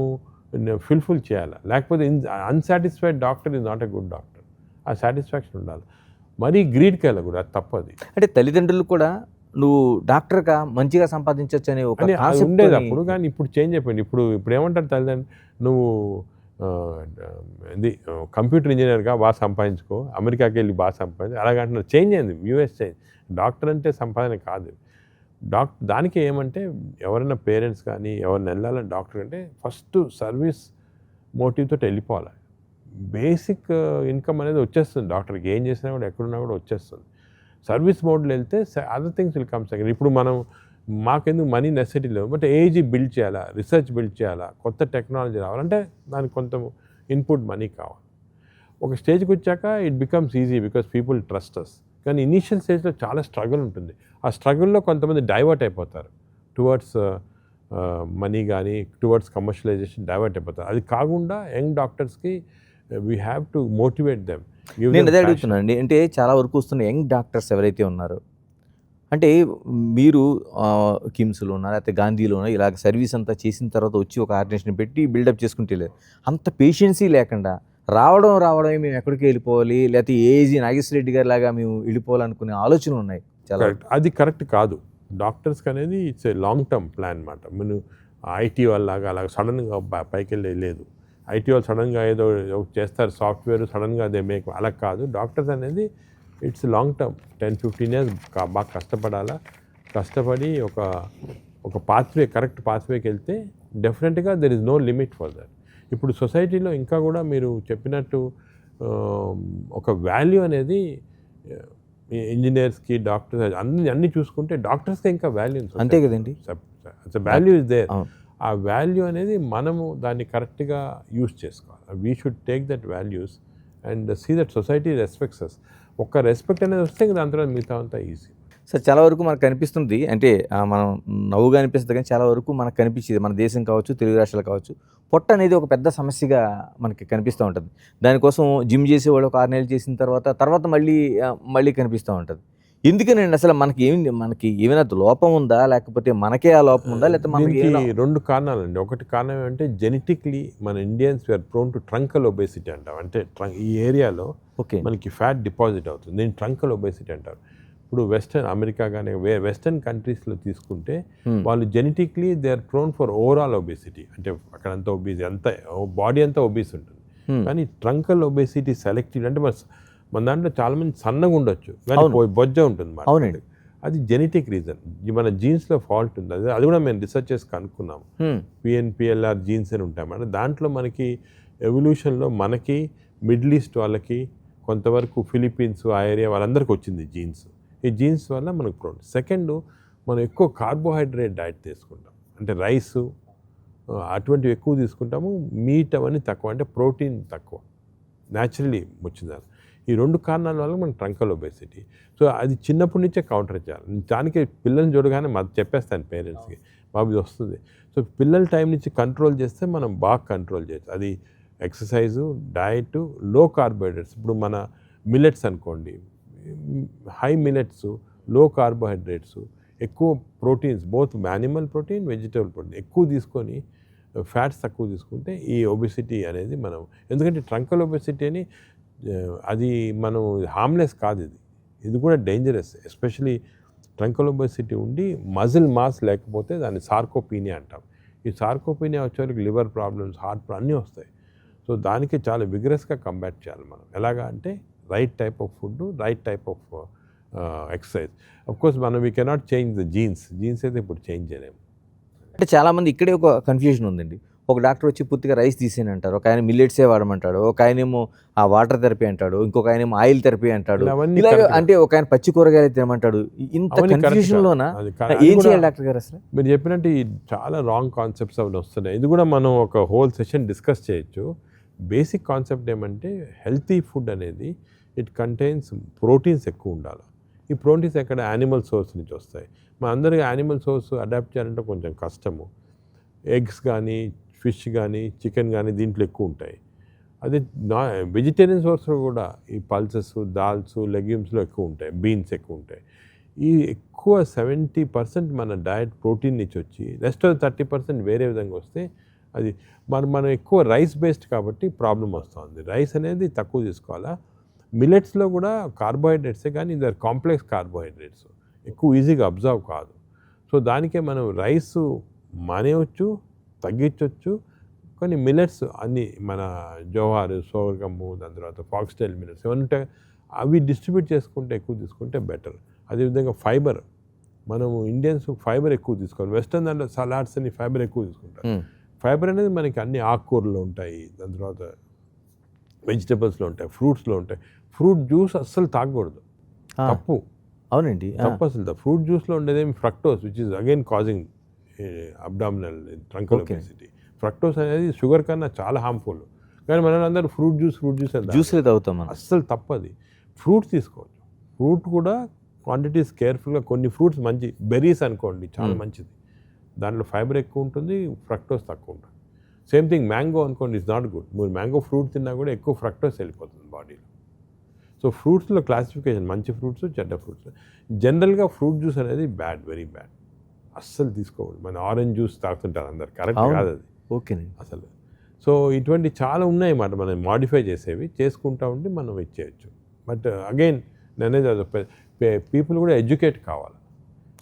ఫుల్ఫిల్ చేయాలి. లేకపోతే unsatisfied doctor is not a good doctor. ఆ సాటిస్ఫాక్షన్ ఉండాలి. మరీ గ్రీడ్కి వెళ్ళకూడదు, అది తప్పది. అంటే తల్లిదండ్రులు కూడా నువ్వు డాక్టర్గా మంచిగా సంపాదించవచ్చు అనే ఒక అని అది కాన్సెప్ట్ ఉండేది అప్పుడు. కానీ ఇప్పుడు చేంజ్ అయిపోయింది. ఇప్పుడు ఏమంటారు తల్లిదండ్రులు, నువ్వు ఇది కంప్యూటర్ ఇంజనీర్గా బాగా సంపాదించుకో, అమెరికాకి వెళ్ళి బాగా సంపాదించు, అలాగంటున్నారు. చేంజ్ అయింది, యూఎస్ చేంజ్. డాక్టర్ అంటే సంపాదన కాదు. దానికి ఏమంటే ఎవరైనా పేరెంట్స్ కానీ ఎవరిని వెళ్ళాలని డాక్టర్ అంటే ఫస్ట్ సర్వీస్ మోటివ్తో వెళ్ళిపోవాలి. బేసిక్ ఇన్కమ్ అనేది వచ్చేస్తుంది డాక్టర్కి, ఏం చేసినా కూడా ఎక్కడున్నా కూడా వచ్చేస్తుంది. సర్వీస్ మోడ్లో వెళ్తే other things will come second. ఇప్పుడు మనం మాకెందుకు మనీ నెసెసిటీ లేవు, బట్ ఏజీ బిల్డ్ చేయాలా, రీసెర్చ్ బిల్డ్ చేయాలా, కొత్త టెక్నాలజీ రావాలంటే దానికి కొంత ఇన్పుట్ మనీ కావాలి. ఒక స్టేజ్కి వచ్చాక it becomes easy because people trust us. కానీ ఇనీషియల్ స్టేజ్లో చాలా స్ట్రగుల్ ఉంటుంది. ఆ స్ట్రగుల్లో కొంతమంది డైవర్ట్ అయిపోతారు టువర్డ్స్ మనీ కానీ టువర్డ్స్ కమర్షియలైజేషన్ డైవర్ట్ అయిపోతారు. అది కాకుండా యంగ్ డాక్టర్స్కి we have to motivate them. నేను అదే అడుగుతున్నాను అండి. అంటే చాలా వరకు వస్తున్న యంగ్ డాక్టర్స్ ఎవరైతే ఉన్నారో, అంటే మీరు కిమ్స్లో ఉన్నారు, లేకపోతే గాంధీలో ఉన్నారు, ఇలాగ సర్వీస్ అంతా చేసిన తర్వాత వచ్చి ఒక ఆర్గనైజేషన్ పెట్టి బిల్డప్ చేసుకుంటే లేదు, అంత పేషెన్సీ లేకుండా రావడమే మేము ఎక్కడికి వెళ్ళిపోవాలి, లేకపోతే ఏజీ నాగేశ్వర రెడ్డి గారి లాగా మేము వెళ్ళిపోవాలనుకునే ఆలోచనలు ఉన్నాయి చాలా. కరెక్ట్, అది కరెక్ట్ కాదు. డాక్టర్స్కి అనేది it's a long term plan అనమాట. మనం ఐటీ వాళ్ళలాగా అలాగ సడన్గా పైకి వెళ్ళే లేదు. ఐటీ వాళ్ళు సడన్గా ఏదో చేస్తారు సాఫ్ట్వేర్, సడన్గా అదే మేక్, అలా కాదు. డాక్టర్స్ అనేది ఇట్స్ లాంగ్ టర్మ్, 10-15 years బాగా కష్టపడాలా. కష్టపడి ఒక పాత్వే, కరెక్ట్ పాత్వేకి వెళ్తే డెఫినెట్గా there is no limit for that. ఇప్పుడు సొసైటీలో ఇంకా కూడా మీరు చెప్పినట్టు ఒక వాల్యూ అనేది ఇంజనీర్స్కి, డాక్టర్స్ అన్నీ చూసుకుంటే డాక్టర్స్కి ఇంకా వాల్యూ ఉంది. అంతే కదండి, వాల్యూ ఇస్ దేర్. ఆ వాల్యూ అనేది మనము దాన్ని కరెక్ట్గా యూస్ చేసుకోవాలి. We should take that values and see that society respects us. ఒక్క రెస్పెక్ట్ అనేది వస్తే దాని తర్వాత మిగతా అంతా ఈజీ. సార్ చాలా వరకు మనకు కనిపిస్తుంది, అంటే మనం నవ్వుగా అనిపిస్తుంది, కానీ చాలా వరకు మనకు కనిపించేది మన దేశం కావచ్చు, తెలుగు రాష్ట్రాలు కావచ్చు, పొట్ట అనేది ఒక పెద్ద సమస్యగా మనకి కనిపిస్తూ ఉంటుంది. దానికోసం జిమ్ చేసేవాళ్ళు ఒక 6 నెలలు చేసిన తర్వాత మళ్ళీ కనిపిస్తూ ఉంటుంది. ఎందుకనండి అసలు మనకి ఏమైనా లోపం ఉందా, లేకపోతే మనకే ఆ లోపం ఉందా, లేకపోతే మనకి 2 కారణాలండి. ఒకటి కారణం ఏంటంటే జెనెటిక్లీ మన Indians we're prone to truncal obesity అంటాం. అంటే ఈ ఏరియాలో మనకి ఫ్యాట్ డిపాజిట్ అవుతుంది, దీన్ని ట్రంకల్ ఒబేసిటీ అంటారు. ఇప్పుడు వెస్టర్న్ అమెరికా కానీ వెస్టర్న్ కంట్రీస్లో తీసుకుంటే వాళ్ళు genetically they are prone for overall obesity. అంటే అక్కడంతా ఒబీస్, బాడీ అంతా ఒబీస్ ఉంటుంది. కానీ ట్రంకల్ ఒబేసిటీ సెలెక్టివ్ అంటే మన దాంట్లో చాలామంది సన్నగా ఉండొచ్చు, కానీ బొజ్జ ఉంటుంది. అవునండి, అది జెనెటిక్ రీజన్, మన జీన్స్లో ఫాల్ట్ ఉంది. అది కూడా మేము రీసెర్చ్ చేసి కనుక్కున్నాము. PNPLR జీన్స్ అని ఉంటాయన్నమాట. దాంట్లో మనకి ఎవల్యూషన్లో మనకి మిడిల్ ఈస్ట్ వాళ్ళకి, కొంతవరకు ఫిలిప్పీన్స్ ఆ ఏరియా వాళ్ళందరికీ వచ్చింది జీన్స్. ఈ జీన్స్ వల్ల మనకు ప్రాబ్లం. సెకండ్, మనం ఎక్కువ కార్బోహైడ్రేట్ డైట్ తీసుకుంటాం, అంటే రైసు అటువంటివి ఎక్కువ తీసుకుంటాము. మీట్ అవన్నీ తక్కువ, అంటే ప్రోటీన్ తక్కువ న్యాచురలీ వచ్చింది. ఈ 2 కారణాల వల్ల మనకు ట్రంకల్ ఒబేసిటీ. సో అది చిన్నప్పటి నుంచే కౌంటర్ చేయాలి. దానికి పిల్లల్ని చూడగానే చెప్పేస్తాను పేరెంట్స్కి, బాబు ఇది వస్తుంది. సో పిల్లల టైం నుంచి కంట్రోల్ చేస్తే మనం బాగా కంట్రోల్ చేయొచ్చు. అది ఎక్సర్సైజు, డయట్, లో కార్బోహైడ్రేట్స్. ఇప్పుడు మన మిల్లెట్స్ అనుకోండి, హై మిల్లెట్స్, లో కార్బోహైడ్రేట్స్, ఎక్కువ proteins, both animal protein, vegetable protein ఎక్కువ తీసుకొని ఫ్యాట్స్ తక్కువ తీసుకుంటే ఈ ఒబెసిటీ అనేది మనం, ఎందుకంటే ట్రంకల్ ఒబెసిటీ అని అది మనం హార్మ్లెస్ కాదు, ఇది కూడా డేంజరస్. ఎస్పెషలీ ట్రంకల్ ఒబెసిటీ ఉండి మజిల్ మాస్ లేకపోతే దాన్ని సార్కోపీనియా అంటాం. ఈ సార్కోపీనియా వచ్చేవరకు లివర్ ప్రాబ్లమ్స్, హార్ట్ అన్నీ వస్తాయి. సో దానికి చాలా విగ్రస్గా కంబాట్ చేయాలి మనం. ఎలాగా అంటే right type of food, right type of exercise. Of course we cannot change the jeans అయితే ఇప్పుడు చేంజ్ చేయలేము. అంటే చాలామంది ఇక్కడే ఒక కన్ఫ్యూజన్ ఉందండి. ఒక డాక్టర్ వచ్చి పూర్తిగా రైస్ తీసేయని అంటారు, ఒక ఆయన మిల్లెట్సే వాడమంటాడు, ఒక ఆయనేమో ఆ వాటర్ థెరపీ అంటాడు, ఇంకొక ఆయనేమో ఆయిల్ థెరపీ అంటాడు. అవన్నీ ఇలాగ correct అంటే ఒక ఆయన పచ్చి కూరగాయలు తినమంటాడు. ఇంత అవన్నీ correct కన్ఫ్యూజన్లోన కాదు. అది ఏం కూడా చేయాలి డాక్టర్ గారు అసలు? మీరు చెప్పినట్టు ఈ చాలా రాంగ్ కాన్సెప్ట్స్ అవి వస్తున్నాయి. ఇది కూడా మనం ఒక హోల్ సెషన్ డిస్కస్ చేయొచ్చు. బేసిక్ కాన్సెప్ట్ ఏమంటే హెల్తీ ఫుడ్ అనేది ఇట్ కంటైన్స్ ప్రోటీన్స్ ఎక్కువ ఉండాలి. ఈ ప్రోటీన్స్ ఎక్కడ యానిమల్ సోర్స్ నుంచి వస్తాయి. మన అందరికీ యానిమల్ సోర్స్ అడాప్ట్ చేయాలంటే కొంచెం కష్టము. ఎగ్స్ కానీ, ఫిష్ కానీ, చికెన్ కానీ దీంట్లో ఎక్కువ ఉంటాయి. అదే వెజిటేరియన్ సోర్స్లో కూడా ఈ పల్సెస్, దాల్స్, లెగ్యూమ్స్లో ఎక్కువ ఉంటాయి, బీన్స్ ఎక్కువ ఉంటాయి. ఈ ఎక్కువ 70% మన డయట్ ప్రోటీన్ నుంచి వచ్చి రెస్ట్ 30% వేరే విధంగా వస్తే అది మనం ఎక్కువ రైస్ బేస్డ్ కాబట్టి ప్రాబ్లం వస్తుంది. రైస్ అనేది తక్కువ తీసుకోవాలా. మిల్లెట్స్లో కూడా కార్బోహైడ్రేట్సే కానీ ఇది కాంప్లెక్స్ కార్బోహైడ్రేట్స్ ఎక్కువ ఈజీగా అబ్జర్వ్ కాదు. సో దానికే మనం రైస్ మానేయవచ్చు, తగ్గించవచ్చు. కొన్ని మిల్లెట్స్ అన్నీ మన జోహార్, సోర్గము, దాని తర్వాత ఫాక్స్టైల్ మిల్లెట్స్ ఏమైనా ఉంటాయి అవి డిస్ట్రిబ్యూట్ చేసుకుంటే ఎక్కువ తీసుకుంటే బెటర్. అదేవిధంగా ఫైబర్, మనము ఇండియన్స్ ఫైబర్ ఎక్కువ తీసుకోవాలి. వెస్టర్న్ దాంట్లో సలాడ్స్ అని ఫైబర్ ఎక్కువ తీసుకుంటారు. ఫైబర్ అనేది మనకి అన్ని ఆకుకూరలో ఉంటాయి, దాని తర్వాత వెజిటబుల్స్లో ఉంటాయి, ఫ్రూట్స్లో ఉంటాయి. ఫ్రూట్ జ్యూస్ అస్సలు తాగకూడదు, తప్పు. అవునండి, తప్పు అసలు. ఫ్రూట్ జ్యూస్లో ఉండేదేమి fructose, which is again causing abdominal truncal obesity. Fructose అనేది షుగర్ కన్నా చాలా హార్మ్ఫుల్. కానీ మన అందరూ ఫ్రూట్ జ్యూస్ జ్యూస్లే తాగుతాం మనం. అస్సలు తప్పది. ఫ్రూట్స్ తీసుకోవచ్చు. ఫ్రూట్ కూడా క్వాంటిటీస్ కేర్ఫుల్గా, కొన్ని ఫ్రూట్స్ మంచి బెర్రీస్ అనుకోండి చాలా మంచిది, దాంట్లో ఫైబర్ ఎక్కువ ఉంటుంది, ఫ్రక్టోస్ తక్కువ ఉంటుంది. సేమ్ థింగ్ మ్యాంగో అనుకోండి, ఇట్స్ నాట్ గుడ్. మీరు మ్యాంగో ఫ్రూట్ తిన్నా కూడా ఎక్కువ ఫ్రక్టోస్ వెళ్ళిపోతుంది బాడీలో. సో ఫ్రూట్స్లో క్లాసిఫికేషన్, మంచి ఫ్రూట్స్, చెడ్డ ఫ్రూట్స్. జనరల్గా ఫ్రూట్ జ్యూస్ అనేది బ్యాడ్, వెరీ బ్యాడ్, అస్సలు తీసుకోవాలి. మన ఆరెంజ్ జ్యూస్ తాగుతుంటారు అందరు, కరెక్ట్ కాదు అది. ఓకేనండి అసలు. సో ఇటువంటి చాలా ఉన్నాయి అన్నమాట మనం మాడిఫై చేసేవి, చేసుకుంటా ఉండి మనం ఇచ్చేయచ్చు. బట్ అగైన్ నేనేది అది పీపుల్ కూడా ఎడ్యుకేట్ కావాలి.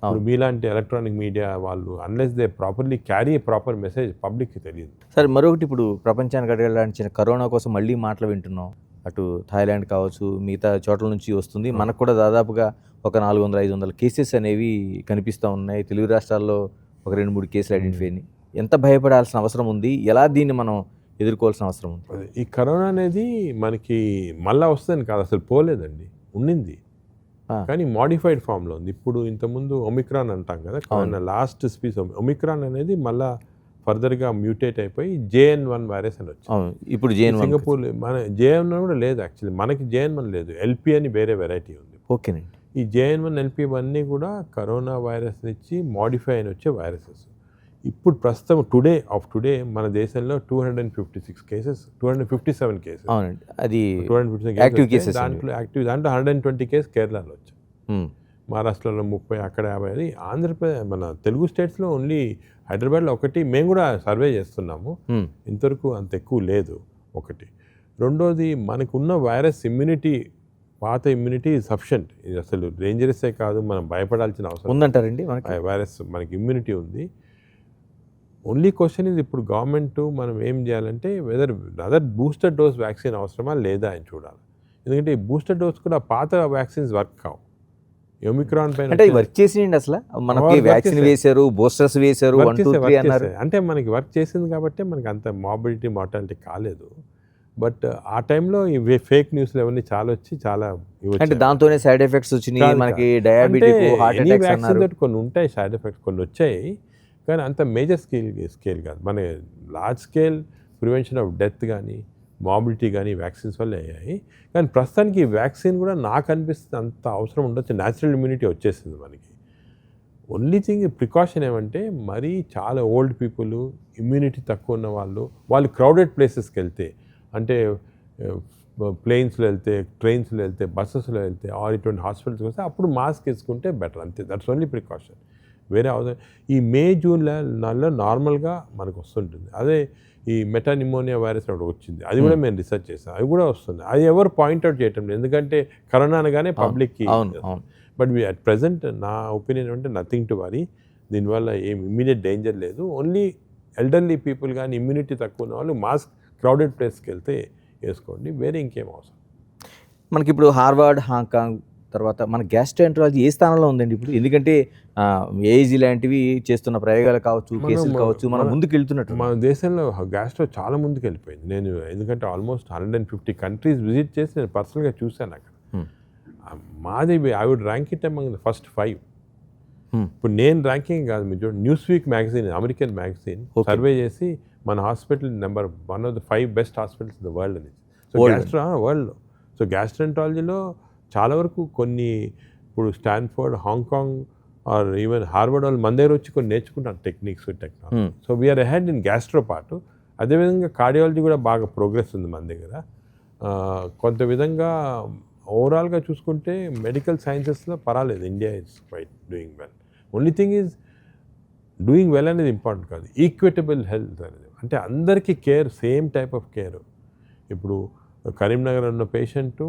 ఇప్పుడు మీలాంటి ఎలక్ట్రానిక్ మీడియా వాళ్ళు unless they properly carry proper message పబ్లిక్కి తెలియదు. సరే, మరొకటి, ఇప్పుడు ప్రపంచానికి అడగడానికి కరోనా కోసం మళ్ళీ మాటలు వింటున్నాం. అటు థాయిలాండ్ కావచ్చు, మిగతా చోట్ల నుంచి వస్తుంది. మనకు కూడా దాదాపుగా ఒక 400-500 కేసెస్ అనేవి కనిపిస్తూ ఉన్నాయి. తెలుగు రాష్ట్రాల్లో ఒక 2-3 కేసులు ఐడెంటిఫై అయినాయి. ఎంత భయపడాల్సిన అవసరం ఉంది, ఎలా దీన్ని మనం ఎదుర్కోవాల్సిన అవసరం ఉంది? ఈ కరోనా అనేది మనకి మళ్ళా వస్తుందని కాదు, అసలు పోలేదండి, ఉండింది కానీ మాడిఫైడ్ ఫామ్లో ఉంది. ఇప్పుడు ఇంతకుముందు ఒమిక్రాన్ అంటాం కదా, కరోనా లాస్ట్ స్పీస్ ఒమిక్రాన్ అనేది మళ్ళా ఫర్దర్గా మ్యూటేట్ అయిపోయి JN1 వైరస్ అని వచ్చింది. ఇప్పుడు JN1 సింగపూర్, మన JN1 కూడా లేదు యాక్చువల్లీ, మనకి JN1 లేదు, LP అని వేరే వెరైటీ ఉంది. ఓకేనండి. ఈ JN1, LP ఇవన్నీ కూడా కరోనా వైరస్ నుంచి మాడిఫై అయిన వచ్చే వైరసెస్. ఇప్పుడు ప్రస్తుతం టుడే మన దేశంలో 256 కేసెస్, 257 కేసెస్. అవునండి, అది 257 యాక్టివ్ కేసెస్. దాంట్లో 120 కేసు కేరళలో వచ్చాయి, మహారాష్ట్రలో 30, అక్కడ 50. అది ఆంధ్రప్రదేశ్, మన తెలుగు స్టేట్స్లో ఓన్లీ హైదరాబాద్లో ఒకటి. మేము కూడా సర్వే చేస్తున్నాము, ఇంతవరకు అంత ఎక్కువ లేదు. ఒకటి. రెండోది, మనకున్న వైరస్ ఇమ్యూనిటీ, పాత ఇమ్యూనిటీ సఫిషియంట్. ఇది అసలు డేంజరసే కాదు, మనం భయపడాల్సిన అవసరం ఉందంటారండి. వైరస్ మనకి ఇమ్యూనిటీ ఉంది. ఓన్లీ క్వశ్చన్ ఇది, ఇప్పుడు గవర్నమెంట్ మనం ఏం చేయాలంటే whether other booster dose vaccine అవసరమా లేదా అని చూడాలి. ఎందుకంటే ఈ బూస్టర్ డోస్ కూడా పాత వ్యాక్సిన్స్ వర్క్ కావు. ఒమిక్రాన్ పైన అంటే వర్క్ చేసిండి, అసలు మనకి వ్యాక్సిన్ వేశారు, బూస్టర్స్ వేశారు, 1, 2, 3 అన్నారు. అంటే మనకి వర్క్ చేసింది కాబట్టి మనకి అంత మార్బిలిటీ, మార్టాలిటీ కాలేదు. బట్ ఆ టైంలో ఈ ఫేక్ న్యూస్లు అవన్నీ చాలా వచ్చి చాలా అంటే దాంతోనే సైడ్ ఎఫెక్ట్స్ వచ్చినాయి, మనకి డయాబెటిక్, హార్ట్ అటాక్స్ అన్నారు. కొన్ని ఉంటాయి సైడ్ ఎఫెక్ట్స్, కొన్ని వచ్చాయి కానీ అంత మేజర్ స్కేల్ కాదు. మన large scale prevention of death కానీ, మాబిలిటీ కానీ వ్యాక్సిన్స్ వల్ల అయ్యాయి. కానీ ప్రస్తుతానికి ఈ వ్యాక్సిన్ కూడా నాకు అనిపిస్తుంది అంత అవసరం ఉండొచ్చు, న్యాచురల్ ఇమ్యూనిటీ వచ్చేసింది మనకి. ఓన్లీ థింగ్ ప్రికాషన్ ఏమంటే, మరీ చాలా ఓల్డ్ పీపుల్, ఇమ్యూనిటీ తక్కువ ఉన్న వాళ్ళు క్రౌడెడ్ ప్లేసెస్కి వెళ్తే, అంటే ప్లేన్స్లో వెళ్తే, ట్రైన్స్లో వెళ్తే, బస్సెస్లో వెళ్తే, ఆర్ ఇటువంటి హాస్పిటల్స్కి వస్తే అప్పుడు మాస్క్ వేసుకుంటే బెటర్, అంతే. దట్స్ ఓన్లీ ప్రికాషన్, వేరే అవసరం. ఈ మే, జూన్ నెలలో నార్మల్గా మనకు వస్తుంటుంది. అదే ఈ మెటానిమోనియా వైరస్ ఒకటి వచ్చింది, అది కూడా మేము రీసెర్చ్ చేసాం, అది కూడా వస్తుంది. అది ఎవరు పాయింట్అవుట్ చేయటం లేదు, ఎందుకంటే కరోనా అనగానే పబ్లిక్కి. బట్ అట్ ప్రజెంట్ నా ఒపీనియన్ అంటే నథింగ్ టు వరీ. దీనివల్ల ఏం ఇమ్మీడియట్ డేంజర్ లేదు. ఓన్లీ ఎల్డర్లీ పీపుల్ కానీ, ఇమ్యూనిటీ తక్కువ ఉన్న వాళ్ళు మాస్క్ క్రౌడెడ్ ప్లేస్కి వెళ్తే వేసుకోండి, వేరే ఇంకేం అవసరం. మనకి ఇప్పుడు హార్వర్డ్, హాంకాంగ్, తర్వాత మన గ్యాస్ట్రోఎంట్రాలజీ ఏ స్థానంలో ఉందండి ఇప్పుడు? ఎందుకంటే ఏఐజీ లాంటివి చేస్తున్న ప్రయోగాలు కావచ్చు, కేసులు కావచ్చు, మనం ముందుకు వెళ్తున్నట్టు. మన దేశంలో గ్యాస్ట్రో చాలా ముందుకు వెళ్ళిపోయింది. నేను ఎందుకంటే ఆల్మోస్ట్ 150 కంట్రీస్ విజిట్ చేసి నేను పర్సనల్గా చూశాను అక్కడ. మాది I would rank it among the first 5. ఇప్పుడు నేను ర్యాంకింగ్ కాదు, మీరు చూడండి Newsweek magazine, American magazine survey చేసి మన hospital number 1 of the 5 best hospitals in the world అని. సో వరల్డ్లో సో గ్యాస్ట్రోఎంట్రాలజీలో చాలా వరకు కొన్ని ఇప్పుడు Stanford, Hong Kong or even Harvard వాళ్ళు మన దగ్గర వచ్చి కొన్ని నేర్చుకుంటారు techniques, technology. So we're ahead in gastro part. అదేవిధంగా కార్డియాలజీ కూడా బాగా ప్రోగ్రెస్ ఉంది మన దగ్గర. కొంత విధంగా ఓవరాల్గా చూసుకుంటే మెడికల్ సైన్సెస్లో పర్వాలేదు, India is quite doing well. Only thing is doing well అనేది ఇంపార్టెంట్ కాదు, ఈక్విటబుల్ హెల్త్ అనేది. అంటే అందరికీ care, same type of care. ఇప్పుడు కరీంనగర్ ఉన్న పేషెంటు,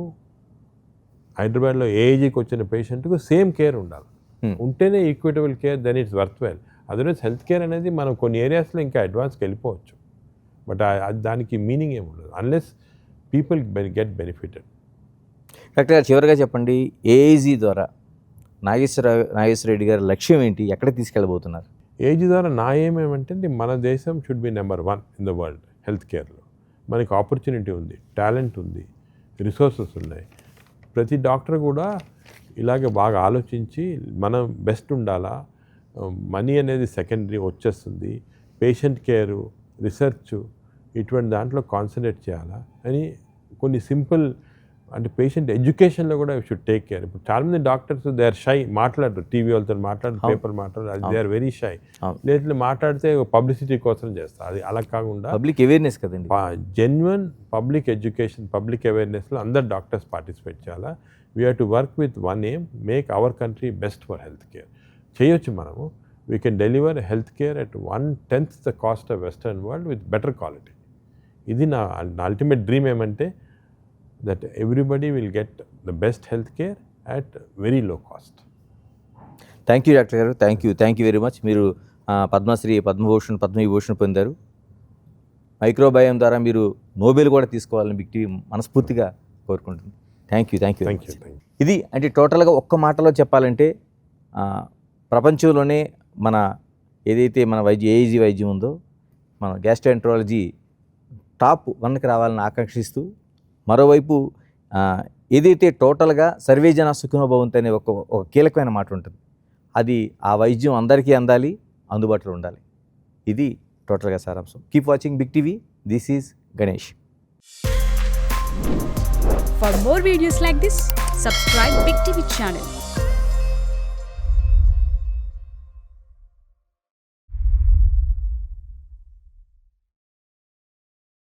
హైదరాబాద్లో ఏఐజీకి వచ్చిన పేషెంట్కు సేమ్ కేర్ ఉండాలి. ఉంటేనే equitable care, then it's worth well. Otherwise health care అనేది మనం కొన్ని ఏరియాస్లో ఇంకా అడ్వాన్స్కి వెళ్ళిపోవచ్చు, బట్ దానికి మీనింగ్ ఏమి ఉండదు unless people get benefited. Doctor గారు చివరిగా చెప్పండి, ఏఐజీ ద్వారా నాగేశ్వర రెడ్డి గారి లక్ష్యం ఏంటి, ఎక్కడ తీసుకెళ్ళబోతున్నారు? ఏఐజీ ద్వారా నా ఏమేమంటే మన దేశం should be number 1 in the world health కేర్లో. మనకి ఆపర్చునిటీ ఉంది, టాలెంట్ ఉంది, రిసోర్సెస్ ఉన్నాయి. ప్రతి డాక్టర్ కూడా ఇలాగే బాగా ఆలోచించి మనం బెస్ట్ ఉండాలా, మనీ అనేది సెకండరీ వచ్చేస్తుంది, పేషెంట్ కేరు, రీసెర్చ్ ఇటువంటి దాంట్లో కాన్సన్ట్రేట్ చేయాలా అని కొన్ని సింపుల్, అంటే పేషెంట్ ఎడ్యుకేషన్లో కూడా షుడ్ టేక్ కేర్. ఇప్పుడు చాలామంది డాక్టర్స్ దే ఆర్ షై, మాట్లాడరు, టీవీ వాళ్ళతో మాట్లాడరు, పేపర్ మాట్లాడరు, అది దే ఆర్ వెరీ షై. లేదు మాట్లాడితే పబ్లిసిటీ కోసం చేస్తారు, అది అలా కాకుండా పబ్లిక్ అవేర్నెస్ కదండి, జెన్యున్ పబ్లిక్ ఎడ్యుకేషన్, పబ్లిక్ అవేర్నెస్లో అందరు డాక్టర్స్ పార్టిసిపేట్ చేయాలా. We have to work with one aim, make our country best for health care. చేయొచ్చు మనము. We can deliver health care at 1/10 the cost of western world with better quality. ఇది నా ultimate dream. ఏమంటే that everybody will get the best health care at very low cost. Thank you doctor గారు, thank you very much. మీరు పద్మశ్రీ, పద్మభూషణ్, పద్మవిభూషణ్ పొందారు. Microbiome ద్వారా మీరు Nobel కూడా తీసుకోవాలని బిగ్ టీవీ మనస్ఫూర్తిగా కోరుకుంటుంది. Thank you. ఇది అంటే టోటల్గా ఒక్క మాటలో చెప్పాలంటే ప్రపంచంలోనే మన ఏదైతే మన ఏఐజీ వైద్యం ఉందో, మన గ్యాస్ట్రోఎంట్రాలజీ టాప్ 1కి రావాలని ఆకాంక్షిస్తూ, మరోవైపు ఏదైతే టోటల్గా సర్వే జన సుఖినో భవంతు అనే ఒక కీలకమైన మాట ఉంటుంది, అది ఆ వైద్యం అందరికీ అందాలి, అందుబాటులో ఉండాలి. ఇది టోటల్గా సారాంశం. Keep watching Big TV. This is Ganesh. For more videos like this, subscribe Big TV channel.